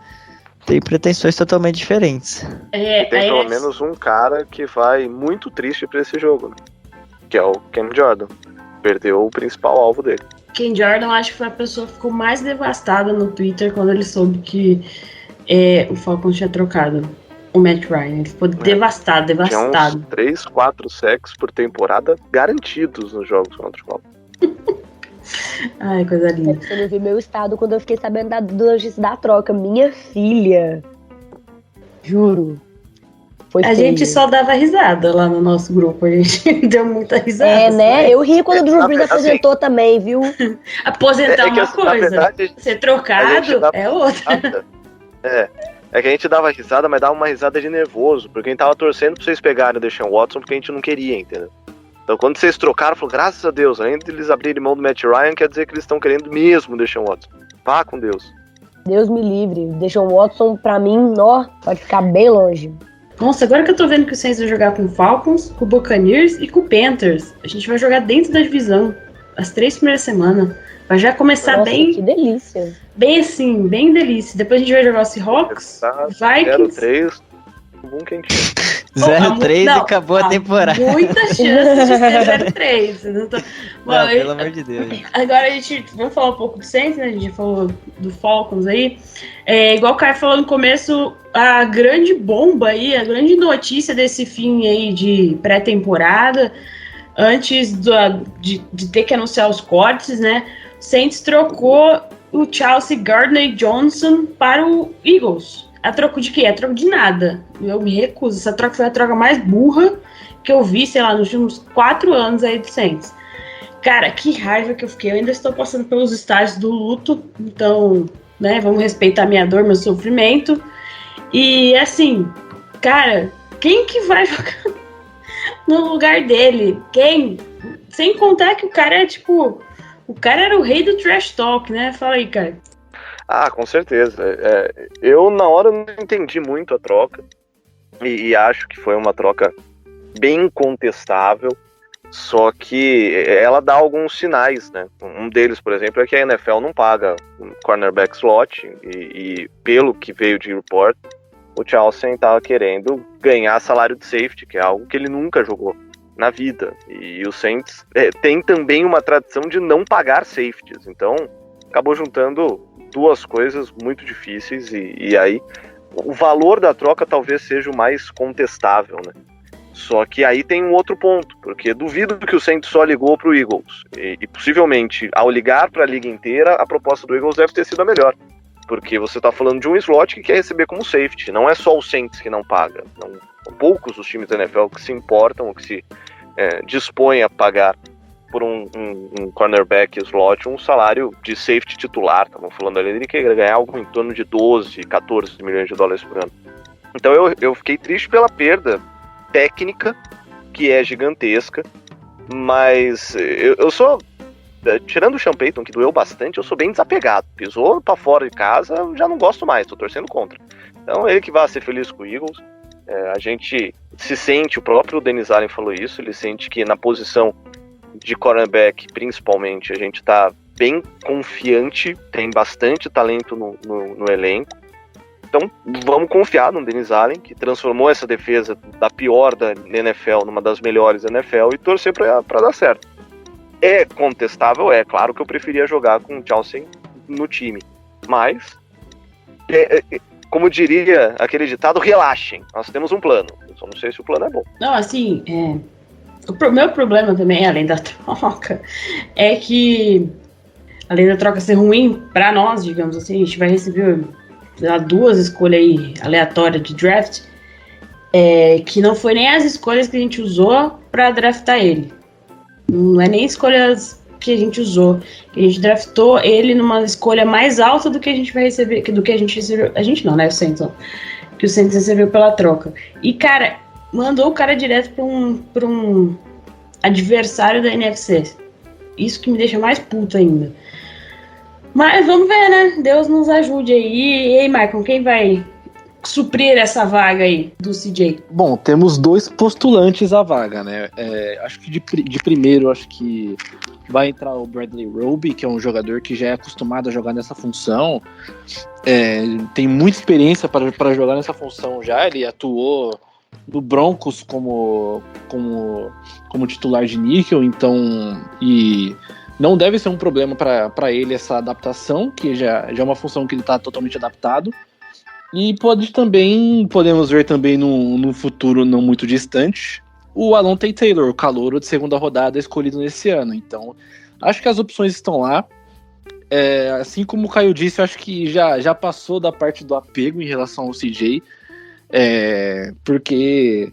[SPEAKER 5] tem pretensões totalmente diferentes.
[SPEAKER 6] Tem pelo menos um cara que vai muito triste para esse jogo, né? Que é o Cam Jordan. Perdeu o principal alvo dele.
[SPEAKER 3] Cam Jordan, acho que foi a pessoa que ficou mais devastada no Twitter quando ele soube que o Falcons tinha trocado o Matt Ryan. Ele ficou devastado.
[SPEAKER 6] Tinha uns 3, 4 sacks por temporada garantidos nos jogos contra o Falcons.
[SPEAKER 3] Ai, coisa linda.
[SPEAKER 4] Você não viu meu estado quando eu fiquei sabendo da notícia da troca. Minha filha. Juro. Foi
[SPEAKER 3] a gente só dava risada lá no nosso grupo. A gente deu muita risada.
[SPEAKER 4] Né? Eu ri quando o Drew Brees aposentou também, viu?
[SPEAKER 3] Aposentar uma coisa. Verdade, ser trocado é outra.
[SPEAKER 6] É que a gente dava risada, mas dava uma risada de nervoso, porque a gente tava torcendo pra vocês pegarem o Deshaun Watson, porque a gente não queria, entendeu? Então quando vocês trocaram, falou, graças a Deus, além de eles abrirem mão do Matt Ryan, quer dizer que eles estão querendo mesmo o Deshaun Watson. Vá com Deus.
[SPEAKER 4] Deus me livre. Deshaun Watson, pra mim, pode ficar bem longe.
[SPEAKER 3] Nossa, agora que eu tô vendo que o Saints vai jogar com o Falcons, com o Buccaneers e com o Panthers, a gente vai jogar dentro da divisão, as 3 primeiras semanas. Vai já começar bem...
[SPEAKER 4] que delícia.
[SPEAKER 3] Bem assim, bem delícia. Depois a gente vai jogar o Seahawks, Vikings...
[SPEAKER 6] 0-3, bom quentinho.
[SPEAKER 5] 0-3 e acabou a temporada.
[SPEAKER 3] Muita chance de ser 0-3. Não,
[SPEAKER 5] pelo amor de Deus.
[SPEAKER 3] Agora vamos falar um pouco do Saints, né? A gente já falou do Falcons aí. Igual o Caio falou no começo, a grande bomba aí, a grande notícia desse fim aí de pré-temporada, antes de ter que anunciar os cortes, né? O Saints trocou o Chauncey Gardner-Johnson para o Eagles. A troco de quê? A troco de nada. Eu me recuso. Essa troca foi a troca mais burra que eu vi, sei lá, nos últimos 4 anos aí do Saints. Cara, que raiva que eu fiquei. Eu ainda estou passando pelos estágios do luto. Então, né, vamos respeitar minha dor, meu sofrimento. E, assim, cara, quem que vai jogar no lugar dele? Quem? Sem contar que o cara o cara era o rei do trash talk, né? Fala aí, cara.
[SPEAKER 6] Com certeza. Eu, na hora, não entendi muito a troca. E acho que foi uma troca bem contestável. Só que ela dá alguns sinais, né? Um deles, por exemplo, é que a NFL não paga um cornerback slot. E pelo que veio de report, o Chauncey estava querendo ganhar salário de safety, que é algo que ele nunca jogou na vida. E o Saints tem também uma tradição de não pagar safeties. Então, acabou juntando 2 coisas muito difíceis e aí o valor da troca talvez seja o mais contestável, né? Só que aí tem um outro ponto, porque duvido que o Saints só ligou para o Eagles e possivelmente ao ligar para a liga inteira a proposta do Eagles deve ter sido a melhor, porque você está falando de um slot que quer receber como safety, não é só o Saints que não paga, são poucos os times da NFL que se importam ou que se dispõem a pagar por um cornerback slot, um salário de safety titular. Estavam falando ali dele que ia ganhar algo em torno de 12, 14 milhões de dólares por ano. Então eu fiquei triste pela perda técnica, que é gigantesca, mas eu sou, tirando o Sean Payton, que doeu bastante, eu sou bem desapegado. Pisou pra fora de casa, eu já não gosto mais, tô torcendo contra. Então ele que vai ser feliz com o Eagles. A gente se sente, o próprio Dennis Allen falou isso, ele sente que na posição de cornerback, principalmente, a gente tá bem confiante, tem bastante talento no elenco. Então, vamos confiar no Dennis Allen, que transformou essa defesa da pior da NFL numa das melhores da NFL e torcer pra dar certo. É contestável, é claro que eu preferia jogar com o Chelsea no time, mas como diria aquele ditado, relaxem, nós temos um plano, eu só não sei se o plano é bom.
[SPEAKER 3] Não, assim, o meu problema também, além da troca, é que, além da troca ser ruim pra nós, digamos assim, a gente vai receber, sei lá, 2 escolhas aí aleatórias de draft, que não foi nem as escolhas que a gente usou pra draftar ele. Não é nem escolhas que a gente usou, que a gente draftou ele numa escolha mais alta do que a gente vai receber, do que a gente recebeu. A gente não, né? O Saints, que o Saints recebeu pela troca. E, cara, mandou o cara direto pra um adversário da NFC. Isso que me deixa mais puto ainda. Mas vamos ver, né? Deus nos ajude aí. E aí, Michael, quem vai suprir essa vaga aí do CJ?
[SPEAKER 7] Bom, temos 2 postulantes à vaga, né? Acho que de primeiro, acho que vai entrar o Bradley Roby, que é um jogador que já é acostumado a jogar nessa função. Tem muita experiência para jogar nessa função já. Ele atuou no Broncos como titular de níquel, então, e não deve ser um problema para ele essa adaptação, que já é uma função que ele está totalmente adaptado. E podemos ver também no futuro não muito distante o Alontae Taylor, o calouro de segunda rodada escolhido nesse ano. Então, acho que as opções estão lá. Assim como o Caio disse, eu acho que já passou da parte do apego em relação ao CJ, porque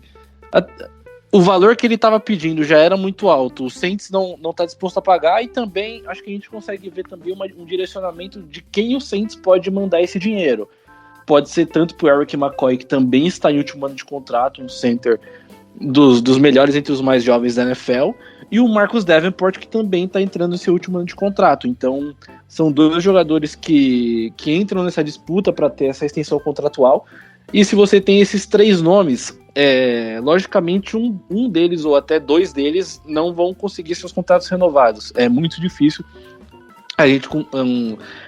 [SPEAKER 7] o valor que ele estava pedindo já era muito alto. O Saints não está disposto a pagar, e também acho que a gente consegue ver também um direcionamento de quem o Saints pode mandar esse dinheiro. Pode ser tanto para o Eric McCoy, que também está em último ano de contrato, um center dos melhores entre os mais jovens da NFL, e o Marcus Davenport, que também está entrando no seu último ano de contrato. Então, são 2 jogadores que entram nessa disputa para ter essa extensão contratual. E se você tem esses 3 nomes, logicamente um deles ou até 2 deles não vão conseguir seus contratos renovados. É muito difícil a gente,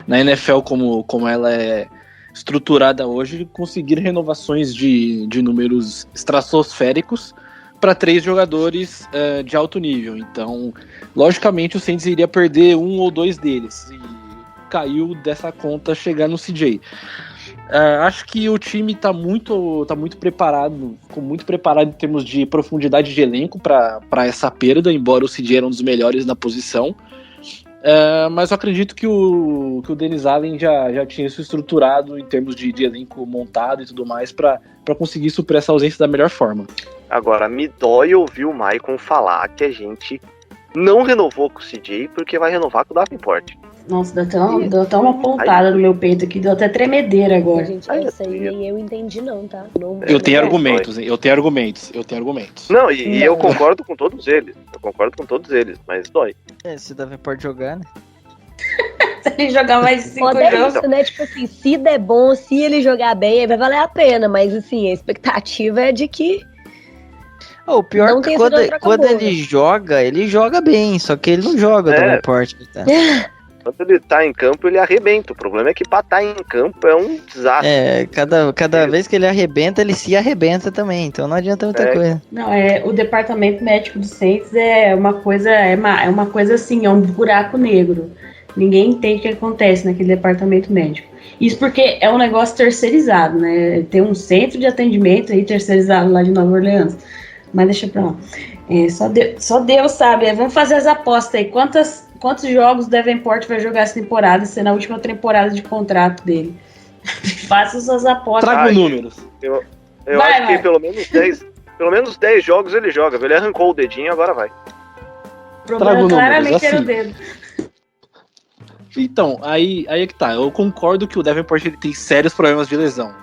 [SPEAKER 7] na NFL como ela é estruturada hoje, conseguir renovações de números estratosféricos para 3 jogadores de alto nível. Então, logicamente, o Saints iria perder 1 ou 2 deles, e caiu dessa conta chegar no CJ. Acho que o time está muito preparado, ficou muito preparado em termos de profundidade de elenco para essa perda, embora o CJ era um dos melhores na posição. Mas eu acredito que o Dennis Allen já tinha isso estruturado em termos de elenco montado e tudo mais para conseguir suprir essa ausência da melhor forma.
[SPEAKER 6] Agora, me dói ouvir o Maicon falar que a gente não renovou com o CJ porque vai renovar com o Davenport.
[SPEAKER 3] Nossa, deu até uma pontada no meu peito aqui, deu até tremedeira agora.
[SPEAKER 4] Gente, essa aí nem eu entendi não, tá?
[SPEAKER 7] Eu tenho argumentos.
[SPEAKER 6] Não, e eu concordo com todos eles. Mas dói.
[SPEAKER 5] Se o Davenport jogar, né?
[SPEAKER 3] Se ele jogar mais 5 jogos.
[SPEAKER 4] Isso, né? Tipo assim, se der bom, se ele jogar bem, aí vai valer a pena. Mas assim, a expectativa é de que...
[SPEAKER 5] O pior
[SPEAKER 4] não
[SPEAKER 5] é que quando ele joga bem, só que ele não joga o Davenport. Tá?
[SPEAKER 6] Quando ele tá em campo, ele arrebenta. O problema é que pra estar em campo é um desastre.
[SPEAKER 5] Cada vez que ele arrebenta, ele se arrebenta também. Então não adianta muita coisa.
[SPEAKER 3] Não, o departamento médico do Saints é uma coisa assim, é um buraco negro. Ninguém entende o que acontece naquele departamento médico. Isso porque é um negócio terceirizado, né? Tem um centro de atendimento aí terceirizado lá de Nova Orleans. Mas deixa pra lá. Só Deus sabe. Vamos fazer as apostas aí. Quantos jogos o Davenport vai jogar essa temporada, sendo a última temporada de contrato dele? Faça suas apostas.
[SPEAKER 7] Traga números.
[SPEAKER 6] Eu acho que pelo menos 10 jogos ele joga. Ele arrancou o dedinho, agora vai.
[SPEAKER 3] O problema claramente era o dedo.
[SPEAKER 7] Então, aí é que tá. Eu concordo que o Davenport ele tem sérios problemas de lesão.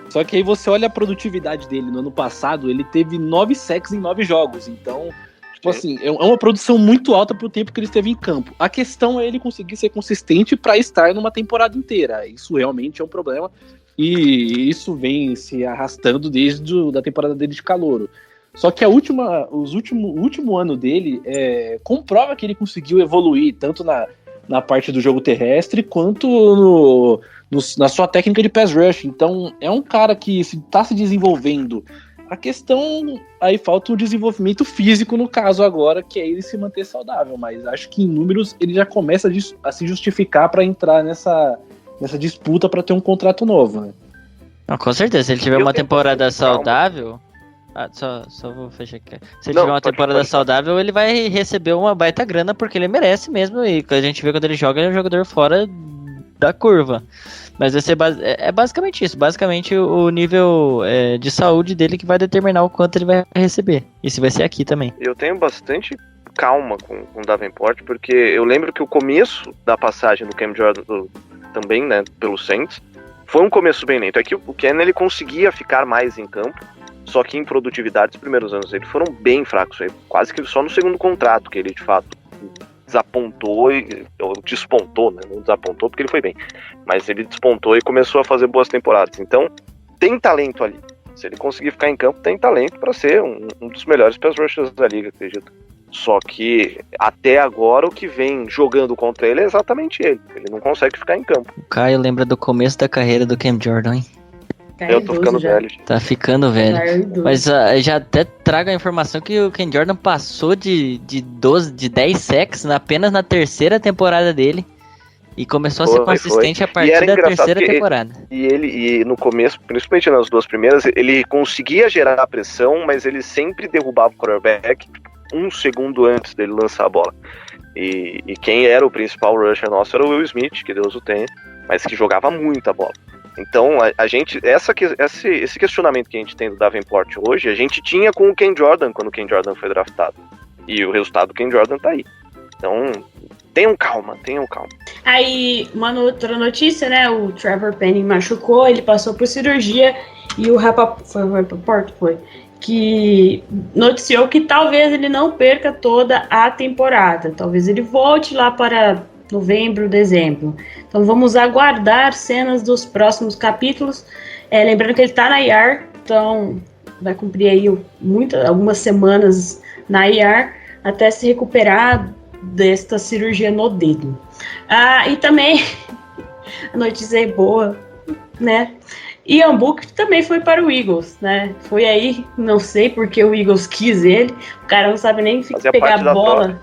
[SPEAKER 7] Só que aí você olha a produtividade dele no ano passado, ele teve 9 sacks em 9 jogos. Então, tipo assim, é uma produção muito alta pro tempo que ele esteve em campo. A questão é ele conseguir ser consistente para estar numa temporada inteira. Isso realmente é um problema. E isso vem se arrastando desde da temporada dele de calouro. Só que o último ano dele comprova que ele conseguiu evoluir, tanto na parte do jogo terrestre, quanto na sua técnica de pass rush. Então, é um cara que está se desenvolvendo A questão, aí falta o desenvolvimento físico no caso agora, que é ele se manter saudável, mas acho que em números ele já começa a se justificar para entrar nessa disputa para ter um contrato novo, né?
[SPEAKER 5] Não, com certeza, se ele tiver uma temporada saudável... Só vou fechar aqui. Se ele tiver uma temporada saudável, ele vai receber uma baita grana, porque ele merece mesmo, e a gente vê quando ele joga, ele é um jogador fora da curva. Mas vai ser basicamente isso. Basicamente o nível de saúde dele que vai determinar o quanto ele vai receber. E se vai ser aqui também.
[SPEAKER 6] Eu tenho bastante calma com o Davenport, porque eu lembro que o começo da passagem do Cam Jordan também, né, pelo Saints, foi um começo bem lento. É que o Ken, ele conseguia ficar mais em campo, só que em produtividade, os primeiros anos dele foram bem fracos. Quase que só no segundo contrato que ele, de fato, desapontou ou despontou, né? Não desapontou porque ele foi bem, mas ele despontou e começou a fazer boas temporadas. Então tem talento ali, se ele conseguir ficar em campo, tem talento para ser um dos melhores pass rushers da liga, acredito. Só que até agora o que vem jogando contra ele é exatamente ele não consegue ficar em campo.
[SPEAKER 5] O Caio lembra do começo da carreira do Cam Jordan, hein?
[SPEAKER 6] Eu tô ficando velho.
[SPEAKER 5] Tá ficando velho. Mas já até trago a informação que o Ken Jordan passou de 10 sacks apenas na terceira temporada dele. E começou a ser consistente a partir da terceira temporada.
[SPEAKER 6] E no começo, principalmente nas duas primeiras, ele conseguia gerar a pressão, mas ele sempre derrubava o quarterback um segundo antes dele lançar a bola. E quem era o principal rusher nosso era o Will Smith, que Deus o tenha, mas que jogava muita bola. Então, a gente, esse questionamento que a gente tem do Davenport hoje, a gente tinha com o Ken Jordan, quando o Ken Jordan foi draftado. E o resultado do Ken Jordan tá aí. Então, tenham calma.
[SPEAKER 3] Aí, uma outra notícia, né? O Trevor Penning machucou, ele passou por cirurgia, e o Rapoport foi, que noticiou que talvez ele não perca toda a temporada. Talvez ele volte lá para novembro, dezembro. Então vamos aguardar cenas dos próximos capítulos. Lembrando que ele tá na IR, então vai cumprir aí algumas semanas na IR até se recuperar desta cirurgia no dedo. E também a notícia é boa, né? Ian Book também foi para o Eagles, né? Foi aí, não sei porque o Eagles quis ele. O cara não sabe nem pegar a bola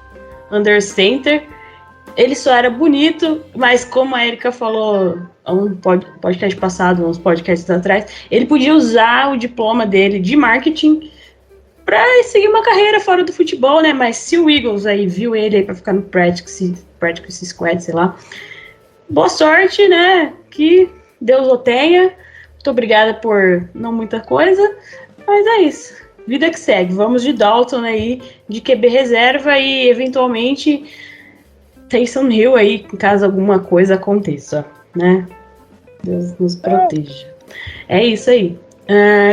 [SPEAKER 3] under center. Ele só era bonito, mas como a Erika falou um podcast passado, uns podcasts atrás, ele podia usar o diploma dele de marketing para seguir uma carreira fora do futebol, né? Mas se o Eagles aí viu ele aí para ficar no practice squad, sei lá, boa sorte, né? Que Deus o tenha. Muito obrigada por não muita coisa, mas é isso. Vida que segue. Vamos de Dalton aí, de QB reserva e eventualmente Taysom Hill aí, caso alguma coisa aconteça, né? Deus nos proteja. É isso aí.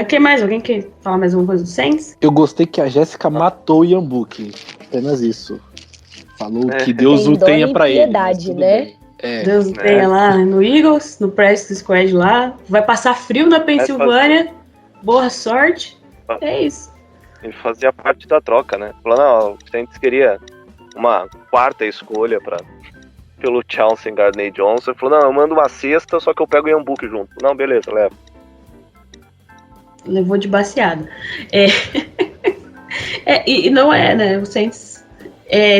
[SPEAKER 3] Quem mais? Alguém quer falar mais alguma coisa do Saints?
[SPEAKER 7] Eu gostei que a Jéssica matou o Ian Book. Apenas isso. Falou que Deus o tenha pra ele.
[SPEAKER 4] Né?
[SPEAKER 3] Deus o tenha lá no Eagles, no practice squad lá. Vai passar frio na Pensilvânia. Boa sorte. É isso.
[SPEAKER 6] Ele fazia parte da troca, né? Falando, o Saints queria uma quarta escolha pelo Chauncey Gardner Johnson. Ele falou, não, eu mando uma sexta, só que eu pego o Ian Book junto. Não, beleza, leva.
[SPEAKER 3] Levou de baseada. E não é, né? O Saints,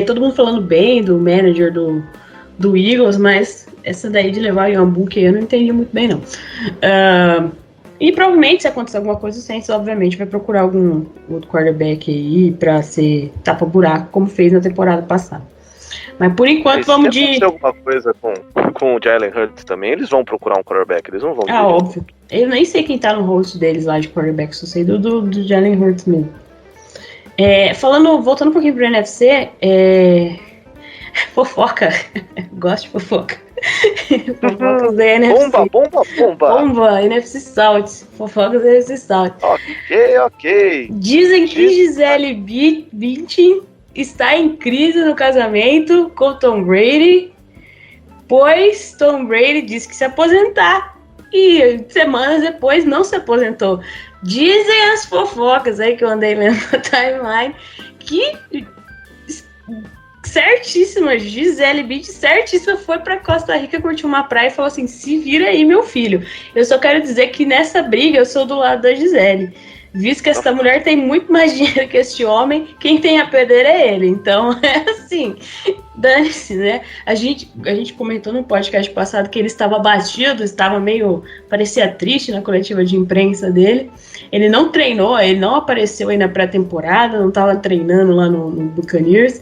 [SPEAKER 3] todo mundo falando bem do manager do Eagles, mas essa daí de levar o Ian Book eu não entendi muito bem, não. E provavelmente, se acontecer alguma coisa, o Saints, obviamente, vai procurar algum outro quarterback aí pra ser tapa-buraco, como fez na temporada passada. Mas por enquanto, vamos de... Se
[SPEAKER 6] acontecer alguma coisa com o Jalen Hurts também, eles vão procurar um quarterback, eles não vão...
[SPEAKER 3] óbvio. Eu nem sei quem tá no host deles lá de quarterback, só sei do Jalen Hurts mesmo. Voltando um pouquinho pro NFC, fofoca. Gosto de fofoca. Fofocas da NFC. Bomba, NFC South. Fofocas da NFC South.
[SPEAKER 6] Ok.
[SPEAKER 3] Dizem que Gisele Bündchen está em crise no casamento com Tom Brady, pois Tom Brady disse que se aposentar e semanas depois não se aposentou. Dizem as fofocas aí que eu andei lendo na timeline que Gisele Bündchen certíssima foi pra Costa Rica curtir uma praia e falou assim, se vira aí meu filho, eu só quero dizer que nessa briga eu sou do lado da Gisele. Visto que essa mulher tem muito mais dinheiro que esse homem, quem tem a perder é ele. Então, é assim, dane-se, né? A gente comentou no podcast passado que ele estava abatido, parecia triste na coletiva de imprensa dele. Ele não treinou, ele não apareceu aí na pré-temporada, não estava treinando lá no Buccaneers.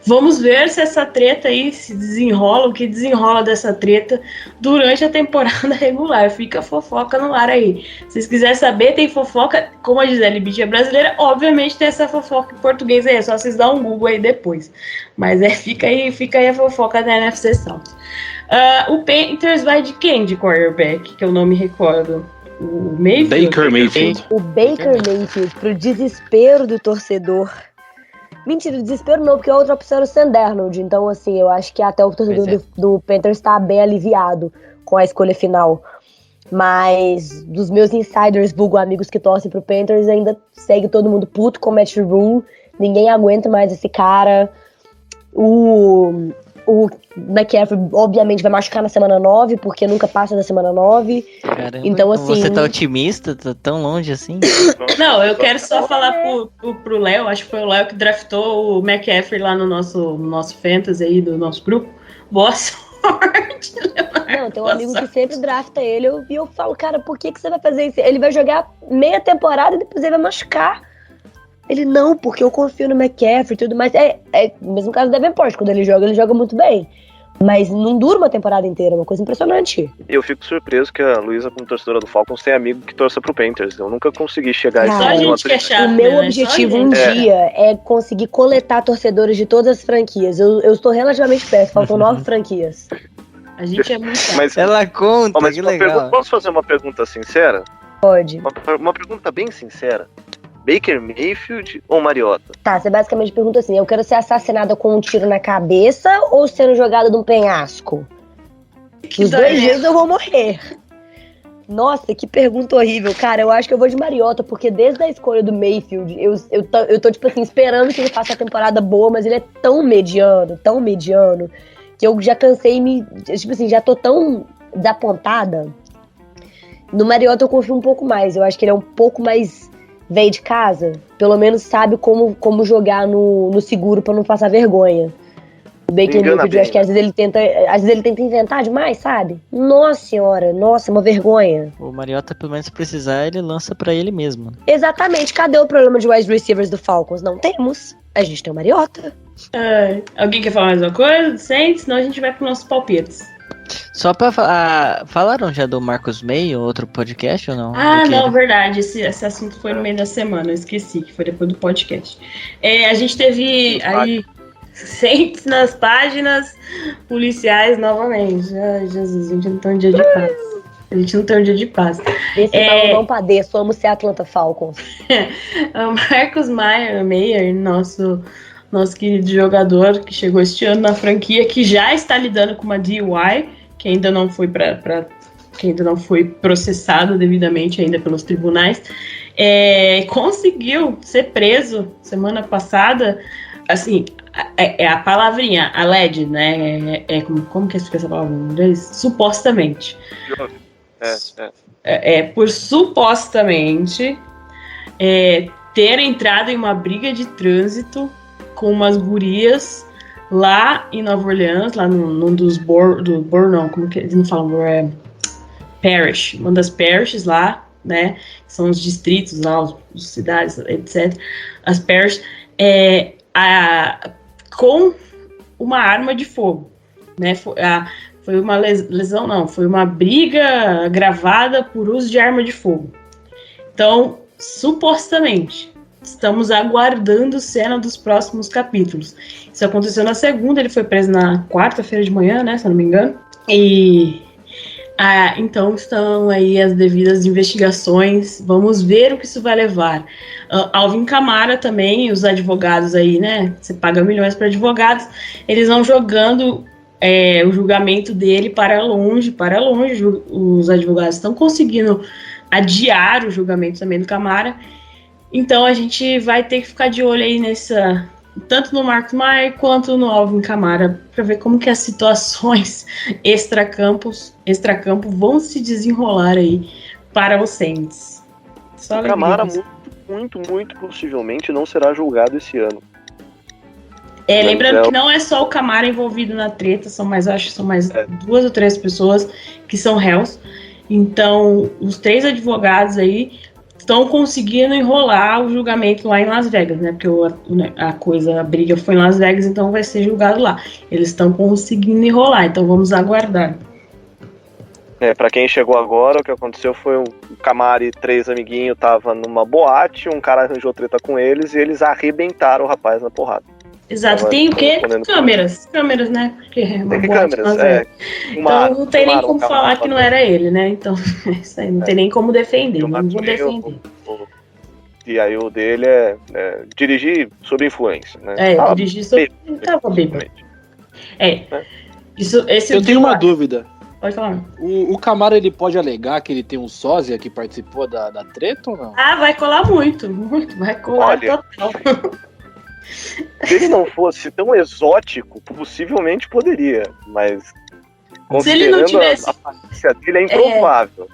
[SPEAKER 3] Vamos ver se essa treta aí se desenrola, o que desenrola dessa treta durante a temporada regular. Fica fofoca no ar aí. Se vocês quiserem saber, tem fofoca, como a Gisele Bündchen é brasileira, obviamente tem essa fofoca em português aí, é só vocês dar um Google aí depois. Mas fica aí a fofoca da NFC South. O Panthers vai de quem de quarterback, que eu não me recordo? O Mayfield?
[SPEAKER 7] Baker Mayfield.
[SPEAKER 4] O Baker Mayfield, pro desespero do torcedor. Mentira, desespero não, porque a outra opção era o Sam Darnold. Então, assim, eu acho que até o torcedor do Panthers tá bem aliviado com a escolha final. Mas dos meus insiders, vulgo amigos que torcem pro Panthers, ainda segue todo mundo puto com o Matt Rule. Ninguém aguenta mais esse cara. O McCaffrey, obviamente, vai machucar na semana 9, porque nunca passa da semana 9.
[SPEAKER 5] Caramba,
[SPEAKER 4] então, assim,
[SPEAKER 5] você tá otimista? Tá tão longe assim?
[SPEAKER 3] Não, eu quero só falar pro Léo, acho que foi o Léo que draftou o McCaffrey lá no nosso fantasy aí, do nosso grupo. Boa sorte, Leonardo.
[SPEAKER 4] Não, tem um amigo que sempre drafta ele, e eu falo, cara, por que você vai fazer isso? Ele vai jogar meia temporada e depois ele vai machucar. Ele, não, porque eu confio no McCaffrey e tudo mais. É o mesmo caso do Davenport, quando ele joga muito bem. Mas não dura uma temporada inteira, é uma coisa impressionante.
[SPEAKER 6] Eu fico surpreso que a Luísa, como torcedora do Falcons, tem amigo que torça pro Panthers. Eu nunca consegui chegar a esse
[SPEAKER 3] Só a
[SPEAKER 6] ponto.
[SPEAKER 3] gente que é chato,
[SPEAKER 4] O meu
[SPEAKER 3] né?
[SPEAKER 4] objetivo
[SPEAKER 3] Só a
[SPEAKER 4] um
[SPEAKER 3] gente.
[SPEAKER 4] dia é conseguir coletar torcedores de todas as franquias. Eu estou relativamente perto, faltam 9 franquias.
[SPEAKER 3] A gente é muito chato.
[SPEAKER 6] Mas,
[SPEAKER 5] Ela conta,
[SPEAKER 6] mas
[SPEAKER 5] que
[SPEAKER 6] uma
[SPEAKER 5] legal.
[SPEAKER 6] pergunta, posso fazer uma pergunta sincera?
[SPEAKER 4] Pode.
[SPEAKER 6] Uma pergunta bem sincera. Baker Mayfield ou Mariota?
[SPEAKER 4] Tá, você basicamente pergunta assim, eu quero ser assassinada com um tiro na cabeça ou sendo jogada de um penhasco? Os dois dias eu vou morrer. Nossa, que pergunta horrível. Cara, eu acho que eu vou de Mariota, porque desde a escolha do Mayfield, eu tô tipo assim, esperando que ele faça a temporada boa, mas ele é tão mediano, que eu já cansei tipo assim, já tô tão desapontada. No Mariota eu confio um pouco mais, eu acho que ele é um pouco mais velho de casa, pelo menos sabe como jogar no seguro pra não passar vergonha. O Baker Mayfield, eu acho que às vezes ele tenta inventar demais, sabe? Nossa senhora, nossa, uma vergonha.
[SPEAKER 5] O Mariota, pelo menos se precisar, ele lança pra ele mesmo.
[SPEAKER 4] Exatamente, cadê o problema de wide receivers do Falcons? Não temos, a gente tem o Mariota.
[SPEAKER 3] Alguém quer falar mais uma coisa do Saints? Senão a gente vai pro nossos palpites.
[SPEAKER 5] Só pra falar, falaram já do Marcus May, outro podcast ou não?
[SPEAKER 3] Não, verdade, esse assunto foi no meio da semana, eu esqueci, que foi depois do podcast. A gente teve aí Saints nas páginas policiais novamente. Ai, Jesus, a gente não tem um dia de paz.
[SPEAKER 4] Esse mal não padeço, amo ser Atlanta Falcons.
[SPEAKER 3] O Marcus Mayer, nosso querido jogador que chegou este ano na franquia, que já está lidando com uma DUI, que ainda não foi que ainda não foi processado devidamente ainda pelos tribunais, conseguiu ser preso semana passada, assim, a palavrinha, alleged, né, como que explica essa palavra em inglês? Supostamente. Por supostamente ter entrado em uma briga de trânsito com umas gurias lá em Nova Orleans, lá num dos não, como que eles não falam, parish, uma das parishes lá, né, são os distritos lá, as cidades, etc, as parishes, com uma arma de fogo, né, foi uma lesão, não, foi uma briga gravada por uso de arma de fogo. Então, supostamente, estamos aguardando cena dos próximos capítulos. Isso aconteceu na segunda, ele foi preso na quarta-feira de manhã, né, se eu não me engano. E então estão aí as devidas investigações. Vamos ver o que isso vai levar. Alvin Kamara também, os advogados aí, né, você paga milhões para advogados, eles vão jogando o julgamento dele para longe. Os advogados estão conseguindo adiar o julgamento também do Kamara. Então a gente vai ter que ficar de olho aí tanto no Marcus Mayer quanto no Alvin Kamara, para ver como que as situações extracampo vão se desenrolar aí para os Saints. Só
[SPEAKER 6] o Kamara muito possivelmente não será julgado esse ano.
[SPEAKER 3] Lembrando que não é só o Camara envolvido na treta, acho que são mais 2 ou 3 pessoas que são réus. Então, os 3 advogados aí estão conseguindo enrolar o julgamento lá em Las Vegas, né? Porque a briga foi em Las Vegas, então vai ser julgado lá. Eles estão conseguindo enrolar, então vamos aguardar.
[SPEAKER 6] Pra quem chegou agora, o que aconteceu foi o Camara e 3 amiguinhos estavam numa boate, um cara arranjou treta com eles e eles arrebentaram o rapaz na porrada.
[SPEAKER 3] Exato, tem o quê? Câmeras, né? Porque
[SPEAKER 6] tem câmeras,
[SPEAKER 3] então não tem nem como falar que não era ele, né? Então, isso aí, não tem nem como defender, não vou defender.
[SPEAKER 6] E aí o dele dirigir sob influência, né?
[SPEAKER 3] Dirigir sob... Tava bêbado.
[SPEAKER 7] Eu tenho uma dúvida.
[SPEAKER 3] Pode falar.
[SPEAKER 7] O Camara, ele pode alegar que ele tem um sósia que participou da treta ou não?
[SPEAKER 3] Vai colar muito, vai colar total.
[SPEAKER 6] Se ele não fosse tão exótico, possivelmente poderia, mas
[SPEAKER 3] se ele não tivesse...
[SPEAKER 6] a aparência dele é improvável.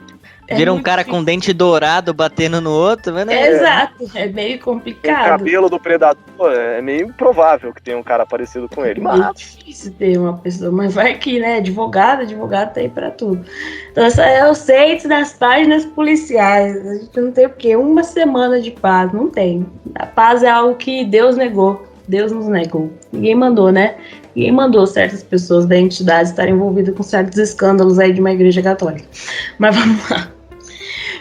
[SPEAKER 5] Vira um cara com dente dourado batendo no outro, mas
[SPEAKER 3] Exato, é meio complicado.
[SPEAKER 6] O cabelo do predador é meio improvável que tenha um cara parecido com ele.
[SPEAKER 3] É difícil ter uma pessoa, mas vai que, né, advogado tá aí pra tudo. Então, essa é o Saints das páginas policiais. A gente não tem o quê? Uma semana de paz, não tem. A paz é algo que Deus negou, Deus nos negou. Ninguém mandou, né? Ninguém mandou certas pessoas da entidade estarem envolvidas com certos escândalos aí de uma igreja católica. Mas vamos lá.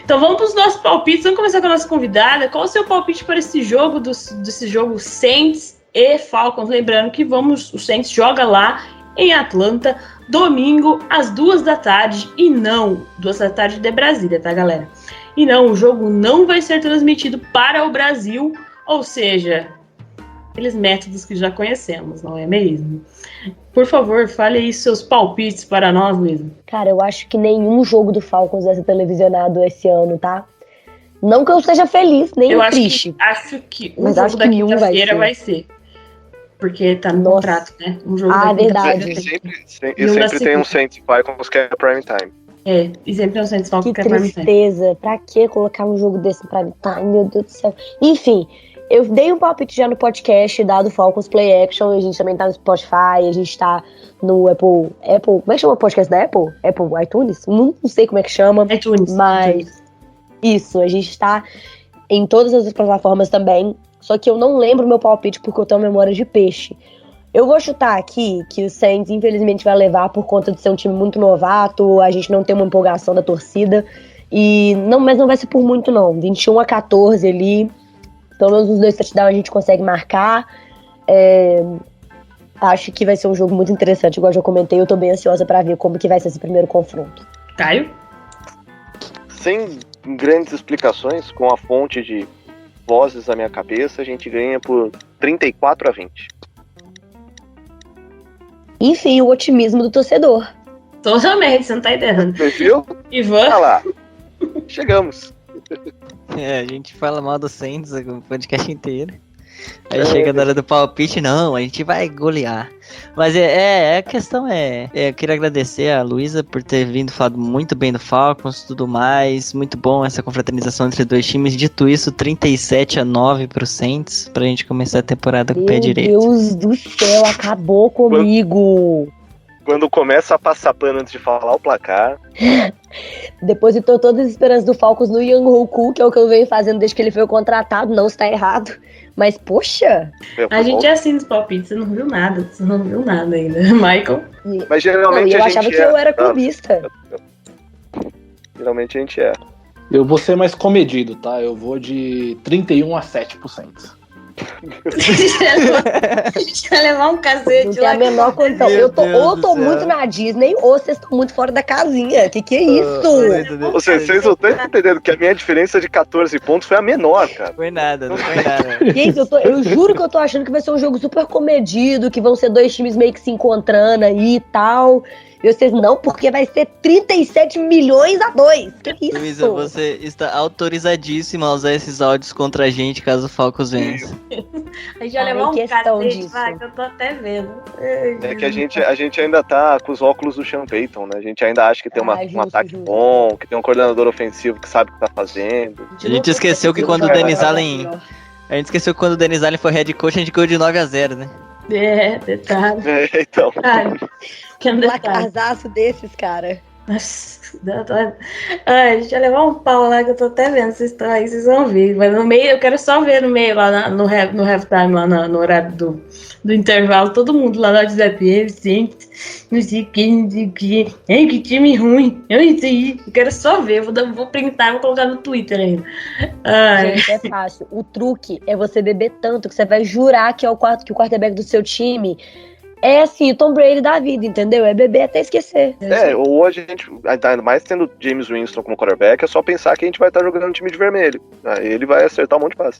[SPEAKER 3] Então vamos para os nossos palpites. Vamos começar com a nossa convidada. Qual o seu palpite para esse jogo, desse jogo Saints e Falcons? Lembrando que o Saints joga lá em Atlanta, domingo, às 2 da tarde. E não, 2 da tarde de Brasília, tá, galera? E não, o jogo não vai ser transmitido para o Brasil, ou seja, aqueles métodos que já conhecemos, não é mesmo? Por favor, fale aí seus palpites para nós, Luísa.
[SPEAKER 4] Cara, eu acho que nenhum jogo do Falcons vai ser televisionado esse ano, tá? Não que eu seja feliz, nem triste.
[SPEAKER 3] Acho que o jogo da quinta-feira vai ser. Porque tá no contrato, né? Um jogo da
[SPEAKER 4] verdade.
[SPEAKER 6] Sempre tem um Saints e Falcons que é prime time.
[SPEAKER 3] E sempre tem um Saints e Falcons que é
[SPEAKER 4] prime time. Que tristeza. Pra que colocar um jogo desse prime time? Meu Deus do céu. Enfim... Eu dei um palpite já no podcast dado Falcons Play Action, a gente também tá no Spotify, a gente tá no Apple, como é que chama o podcast da Apple? Apple iTunes? Não sei como é que chama,
[SPEAKER 3] iTunes,
[SPEAKER 4] mas isso, a gente tá em todas as plataformas também, só que eu não lembro meu palpite porque eu tenho memória de peixe. Eu vou chutar aqui que o Saints infelizmente vai levar por conta de ser um time muito novato, a gente não tem uma empolgação da torcida, mas não vai ser por muito não, 21-14 ali. Pelo menos os 2 touchdowns a gente consegue marcar. Acho que vai ser um jogo muito interessante, igual eu já comentei. Eu tô bem ansiosa pra ver como que vai ser esse primeiro confronto.
[SPEAKER 3] Caio?
[SPEAKER 6] Sem grandes explicações, com a fonte de vozes na minha cabeça, a gente ganha por 34-20.
[SPEAKER 4] Enfim, o otimismo do torcedor.
[SPEAKER 3] Totalmente, você não tá entendendo.
[SPEAKER 6] Você viu?
[SPEAKER 3] Ivan?
[SPEAKER 6] Olha lá, chegamos.
[SPEAKER 5] A gente fala mal do Saints o podcast inteiro. Aí chega na hora do palpite, não, a gente vai golear. Mas a questão eu queria agradecer a Luísa por ter vindo falado muito bem do Falcons e tudo mais. Muito bom essa confraternização entre 2 times. Dito isso, 37-9 pro Saints, pra gente começar a temporada com o pé direito.
[SPEAKER 4] Meu Deus do céu, acabou comigo.
[SPEAKER 6] Quando começa a passar pano antes de falar o placar.
[SPEAKER 4] Depositou todas as esperanças do Falcons no Young-Hoku, que é o que eu venho fazendo desde que ele foi contratado. Não está errado. Mas, poxa...
[SPEAKER 3] A gente é assim nos palpites, você não viu nada ainda. Michael?
[SPEAKER 6] Mas geralmente
[SPEAKER 4] eu achava que eu era clubista.
[SPEAKER 6] Geralmente a gente é.
[SPEAKER 7] Eu vou ser mais comedido, tá? Eu vou de 31-7%.
[SPEAKER 3] A gente vai levar um cacete.
[SPEAKER 4] Não tem a menor condição. Eu tô muito na Disney ou vocês estão muito fora da casinha. Que é isso?
[SPEAKER 6] Vocês não estão entendendo que a minha diferença de 14 pontos foi a menor, cara.
[SPEAKER 5] Foi nada, não foi nada.
[SPEAKER 4] Gente, eu juro que eu tô achando que vai ser um jogo super comedido, que vão ser 2 times meio que se encontrando aí e tal. E vocês não, porque vai ser 37-2 milhões. Que isso?
[SPEAKER 5] Luísa, você está autorizadíssima a usar esses áudios contra a gente caso o Falcons vença.
[SPEAKER 3] A gente vai levar um cacete, vai, que eu tô até vendo.
[SPEAKER 6] É que a gente ainda tá com os óculos do Sean Payton, né? A gente ainda acha que tem um ataque bom, que tem um coordenador ofensivo que sabe o que tá fazendo.
[SPEAKER 5] A gente esqueceu que quando o Dennis Allen... A gente esqueceu que quando o Dennis Allen foi head coach, a gente ganhou de 9-0, né?
[SPEAKER 3] É, detalhe.
[SPEAKER 6] Então.
[SPEAKER 3] Que
[SPEAKER 4] um placarzaço desses, cara.
[SPEAKER 3] Nossa, a gente vai levar um pau lá que eu tô até vendo. Vocês estão aí, vocês vão ver. Mas no meio, eu quero só ver no meio, lá no halftime, lá no horário do intervalo, todo mundo lá no WhatsApp, sempre, não sei o que. Ai, que time ruim. Eu não sei. Eu quero só ver. Vou printar e vou colocar no Twitter ainda.
[SPEAKER 4] Gente, é fácil. O truque é você beber tanto que você vai jurar que é que o quarterback do seu time é assim, o Tom Brady da vida, entendeu? É beber até esquecer.
[SPEAKER 6] Hoje a gente, ainda mais tendo James Winston como quarterback, é só pensar que a gente vai estar jogando no time de vermelho. Aí ele vai acertar um monte de passe.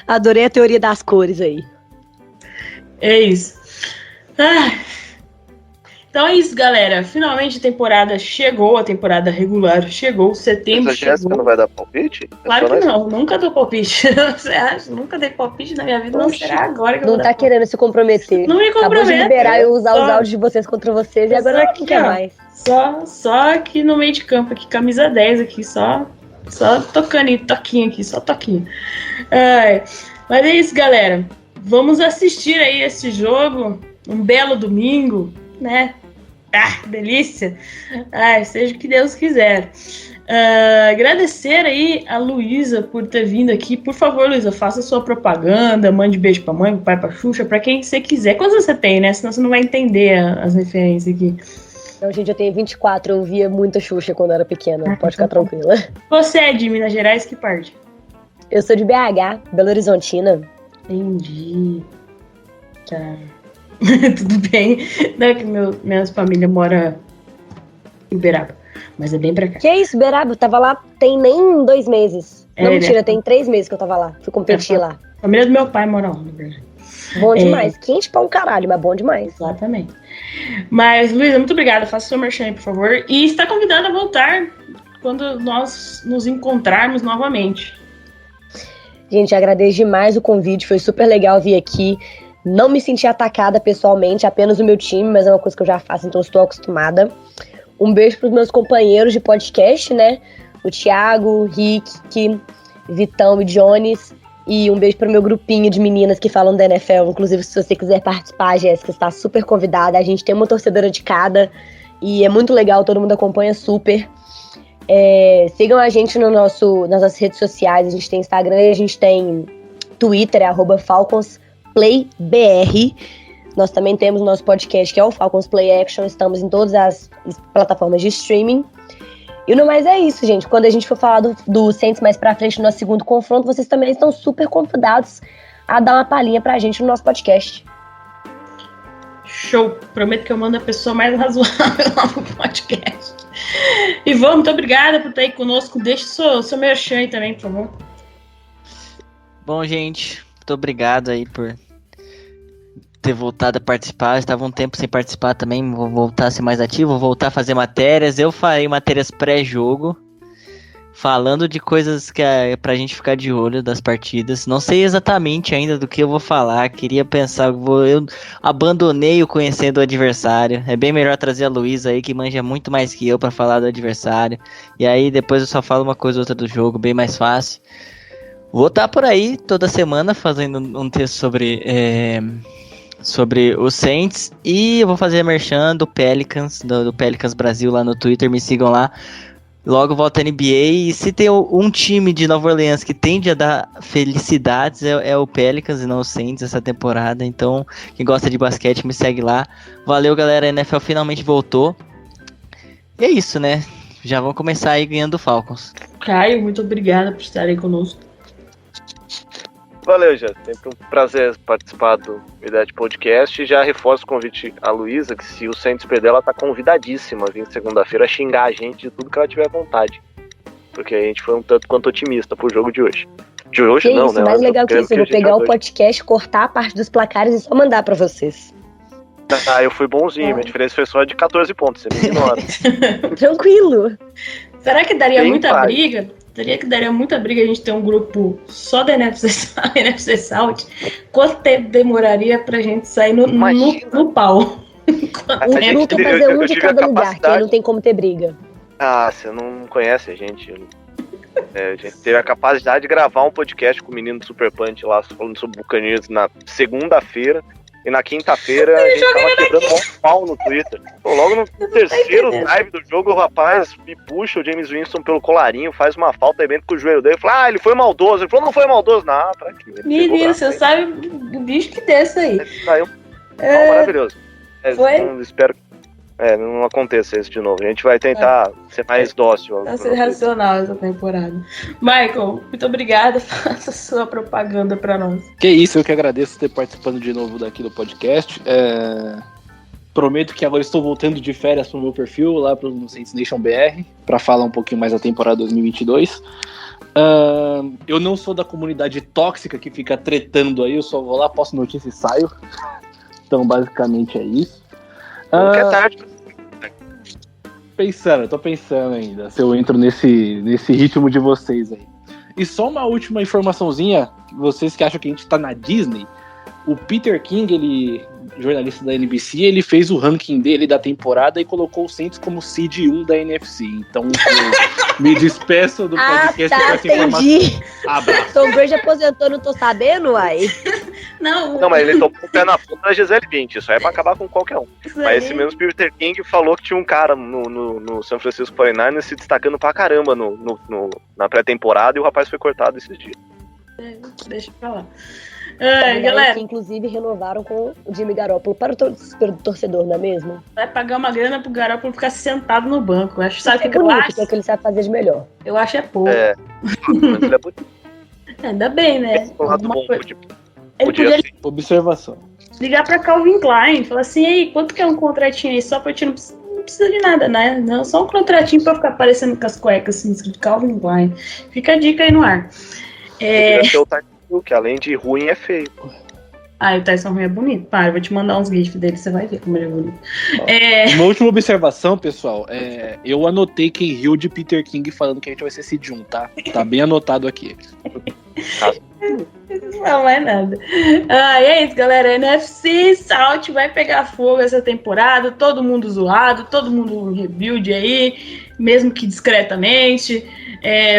[SPEAKER 4] Adorei a teoria das cores aí.
[SPEAKER 3] É isso. Então é isso, galera. Finalmente a temporada chegou, a temporada regular chegou, setembro
[SPEAKER 6] Mas a Jéssica
[SPEAKER 3] chegou.
[SPEAKER 6] não vai dar palpite?
[SPEAKER 3] Claro que não, nunca dou palpite. Você acha? Nunca dei palpite na minha vida, não será agora que eu
[SPEAKER 4] não
[SPEAKER 3] vou
[SPEAKER 4] tá
[SPEAKER 3] dar
[SPEAKER 4] querendo se comprometer.
[SPEAKER 3] Não me
[SPEAKER 4] Acabou de
[SPEAKER 3] comprometo.
[SPEAKER 4] liberar eu usar os áudios de vocês contra vocês e agora quem quer mais?
[SPEAKER 3] Só aqui no meio de campo, aqui, camisa 10 aqui, só tocando, toquinho aqui, só toquinho. Mas é isso, galera. Vamos assistir aí esse jogo, um belo domingo, né? Que delícia! Seja o que Deus quiser. Agradecer aí a Luísa por ter vindo aqui. Por favor, Luísa, faça sua propaganda, mande beijo pra mãe, pro pai, pra Xuxa, pra quem você quiser. Quantos você tem, né? Senão você não vai entender as referências aqui.
[SPEAKER 4] Não, gente, eu tenho 24, eu via muita Xuxa quando eu era pequena, pode ficar tranquila.
[SPEAKER 3] Você é de Minas Gerais, que parte?
[SPEAKER 4] Eu sou de BH, Belo Horizontina.
[SPEAKER 3] Entendi. Tá. Tudo bem. Não é que minha família mora em Uberaba, mas é bem pra cá.
[SPEAKER 4] Que isso, Uberaba? Eu tava lá tem nem 2 meses. Não, mentira,
[SPEAKER 3] né?
[SPEAKER 4] tem 3 meses que eu tava lá. Fui competir lá.
[SPEAKER 3] A família do meu pai mora lá, na verdade.
[SPEAKER 4] Bom demais. Quente pra um caralho, mas bom demais.
[SPEAKER 3] Exatamente. Mas, Luísa, muito obrigada. Faça seu merchan aí, por favor. E está convidada a voltar quando nós nos encontrarmos novamente.
[SPEAKER 4] Gente, agradeço demais o convite. Foi super legal vir aqui. Não me senti atacada pessoalmente, apenas o meu time, mas é uma coisa que eu já faço, então estou acostumada. Um beijo para os meus companheiros de podcast, né? O Thiago, o Rick, Vitão e Jones. E um beijo para o meu grupinho de meninas que falam da NFL. Inclusive, se você quiser participar, Jéssica, está super convidada. A gente tem uma torcedora de cada e é muito legal, todo mundo acompanha super. Sigam a gente nas nossas redes sociais. A gente tem Instagram e a gente tem Twitter, @FalconsPlayBR. Nós também temos o nosso podcast, que é o Falcons Play Action. Estamos em todas as plataformas de streaming. E no mais é isso, gente. Quando a gente for falar do Saints mais pra frente no nosso segundo confronto, vocês também estão super convidados a dar uma palhinha pra gente no nosso podcast.
[SPEAKER 3] Show! Prometo que eu mando a pessoa mais razoável lá no podcast. E vamos, muito obrigada por estar aí conosco. Deixe seu merchan aí também, por favor.
[SPEAKER 5] Bom, gente, muito obrigado aí por ter voltado a participar. Eu estava um tempo sem participar também, vou voltar a ser mais ativo, vou voltar a fazer matérias. Eu farei matérias pré-jogo, falando de coisas que é pra gente ficar de olho das partidas. Não sei exatamente ainda do que eu vou falar, queria pensar, eu abandonei o conhecendo o adversário. É bem melhor trazer a Luísa aí, que manja muito mais que eu pra falar do adversário. E aí depois eu só falo uma coisa ou outra do jogo, bem mais fácil. Vou estar por aí toda semana fazendo um texto sobre os Saints, e eu vou fazer merchan do Pelicans, do Pelicans Brasil lá no Twitter, me sigam lá. Logo volta a NBA, e se tem um time de Nova Orleans que tende a dar felicidades é o Pelicans e não o Saints essa temporada. Então quem gosta de basquete me segue lá. Valeu, galera, a NFL finalmente voltou. E é isso, né? Já vão começar aí ganhando o Falcons.
[SPEAKER 3] Caio, muito obrigada por estar aí conosco.
[SPEAKER 6] Valeu, já. Sempre um prazer participar do Ideia de Podcast. E já reforço o convite à Luísa, que se o Saints perder, ela tá convidadíssima a vir segunda-feira xingar a gente de tudo que ela tiver vontade. Porque a gente foi um tanto quanto otimista pro jogo de hoje. De hoje
[SPEAKER 4] que
[SPEAKER 6] não,
[SPEAKER 4] isso,
[SPEAKER 6] né?
[SPEAKER 4] Mais legal que isso, eu vou pegar o
[SPEAKER 6] hoje.
[SPEAKER 4] podcast, cortar a parte dos placares e só mandar pra vocês.
[SPEAKER 6] Ah, eu fui bonzinho, minha diferença foi só de 14 pontos, você me ignora.
[SPEAKER 4] Tranquilo.
[SPEAKER 3] Será que daria
[SPEAKER 6] Bem
[SPEAKER 3] muita
[SPEAKER 6] fácil.
[SPEAKER 3] briga? Seria que daria muita briga a gente ter um grupo só da NFC South? Quanto tempo demoraria pra gente sair no pau?
[SPEAKER 4] O
[SPEAKER 6] A gente-
[SPEAKER 4] truque é
[SPEAKER 6] eu-
[SPEAKER 4] fazer
[SPEAKER 6] eu
[SPEAKER 4] um de
[SPEAKER 6] tive a
[SPEAKER 4] cada lugar, que aí
[SPEAKER 6] capacidade-
[SPEAKER 4] não tem como ter briga.
[SPEAKER 6] Ah, você não conhece a gente. A gente teve a capacidade de gravar um podcast com o menino do Super Punch lá, falando sobre Buccaneers na segunda-feira. E na quinta-feira a gente tava quebrando um pau no Twitter. Pô, logo no terceiro drive do jogo, o rapaz me puxa o James Winston pelo colarinho, faz uma falta, arrebenta com o joelho dele. Fala, ele foi maldoso. Ele falou, não foi maldoso. Não, pra quê? Ele pegou o
[SPEAKER 3] Menino,
[SPEAKER 6] braço
[SPEAKER 3] você
[SPEAKER 6] aí,
[SPEAKER 3] sabe o bicho que desse aí.
[SPEAKER 6] saiu. Maravilhoso.
[SPEAKER 3] Foi?
[SPEAKER 6] Espero que não aconteça isso de novo. A gente vai tentar ser mais dócil.
[SPEAKER 3] Tá sendo racional essa temporada. Michael, muito obrigada. Faça sua propaganda pra nós.
[SPEAKER 7] Que isso, eu que agradeço ter participando de novo daqui do podcast. Prometo que agora estou voltando de férias pro meu perfil lá no Saints Nation BR para falar um pouquinho mais da temporada 2022. Eu não sou da comunidade tóxica que fica tretando aí, eu só vou lá, posto notícia e saio. Então, basicamente é isso.
[SPEAKER 6] Nunca é tarde.
[SPEAKER 7] Tô pensando ainda se eu entro nesse ritmo de vocês aí. E só uma última informaçãozinha, vocês que acham que a gente tá na Disney, o Peter King, jornalista da NBC, ele fez o ranking dele da temporada e colocou o Saints como seed 1 da NFC. Então eu me despeço do podcast com essa informação.
[SPEAKER 4] Entendi.
[SPEAKER 7] Abraço.
[SPEAKER 4] Tom Brady aposentou, não tô sabendo, uai.
[SPEAKER 3] Não,
[SPEAKER 6] Mas ele tomou o pé na ponta da Gisele Bündchen. Isso aí é pra acabar com qualquer um. Mas esse mesmo Peter King falou que tinha um cara no San Francisco 49ers se destacando pra caramba na pré-temporada e o rapaz foi cortado esses dias.
[SPEAKER 3] Deixa pra lá.
[SPEAKER 4] Galera, que inclusive renovaram com o Jimmy Garoppolo para o torcedor, não é mesmo?
[SPEAKER 3] Vai pagar uma grana pro Garoppolo ficar sentado no banco. Sabe o que eu
[SPEAKER 4] bonito,
[SPEAKER 3] acho?
[SPEAKER 4] que é o que ele sabe fazer de melhor.
[SPEAKER 3] Eu acho pouco.
[SPEAKER 6] Mas ele é bonito.
[SPEAKER 3] Ainda bem, né?
[SPEAKER 6] Esse é um lado bom,
[SPEAKER 3] Ele
[SPEAKER 6] podia
[SPEAKER 3] podia
[SPEAKER 6] ser.
[SPEAKER 7] Observação.
[SPEAKER 3] ligar pra Calvin Klein, falar assim, ei, quanto que é um contratinho aí? Só pra ti, não precisa de nada, né? Não, só um contratinho pra ficar aparecendo com as cuecas, assim, escrito Calvin Klein. Fica a dica aí no ar.
[SPEAKER 6] Podia ser o Tyson Hill, que além de ruim é feio.
[SPEAKER 3] Ah, o Tyson Hill é bonito. Para, eu vou te mandar uns gifs dele, você vai ver como ele é bonito.
[SPEAKER 7] Uma última observação, pessoal. Eu anotei quem riu de Peter King falando que a gente vai ser seed 1, tá? Tá bem anotado aqui.
[SPEAKER 3] Não é nada. E é isso, galera. NFC South vai pegar fogo essa temporada. Todo mundo zoado, todo mundo rebuild aí, mesmo que discretamente.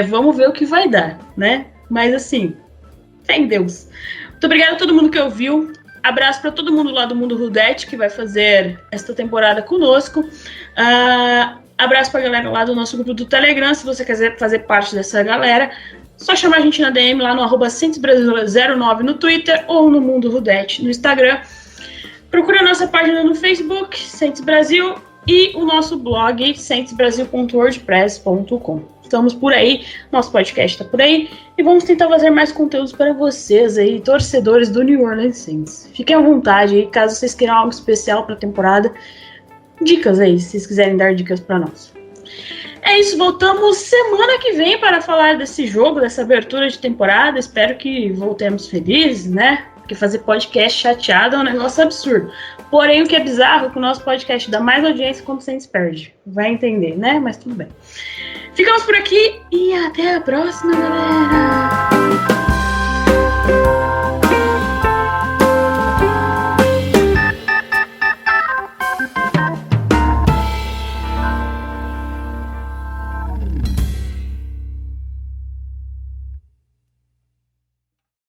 [SPEAKER 3] Vamos ver o que vai dar, né? Mas assim, fé em Deus. Muito obrigada a todo mundo que ouviu. Abraço para todo mundo lá do Mundo Rudete que vai fazer esta temporada conosco. Abraço para a galera lá do nosso grupo do Telegram. Se você quiser fazer parte dessa galera, só chamar a gente na DM lá no @CaintsBrasil09 no Twitter ou no Mundo Rudete no Instagram. Procura a nossa página no Facebook, Saints Brasil, e o nosso blog, saintsbrasil.wordpress.com. Estamos por aí, nosso podcast está por aí, e vamos tentar fazer mais conteúdos para vocês aí, torcedores do New Orleans Saints. Fiquem à vontade aí, caso vocês queiram algo especial para a temporada. Dicas aí, se vocês quiserem dar dicas para nós. É isso, voltamos semana que vem para falar desse jogo, dessa abertura de temporada. Espero que voltemos felizes, né? Porque fazer podcast chateado é um negócio absurdo. Porém, o que é bizarro é que o nosso podcast dá mais audiência quando o Saints perde. Vai entender, né? Mas tudo bem. Ficamos por aqui e até a próxima, galera!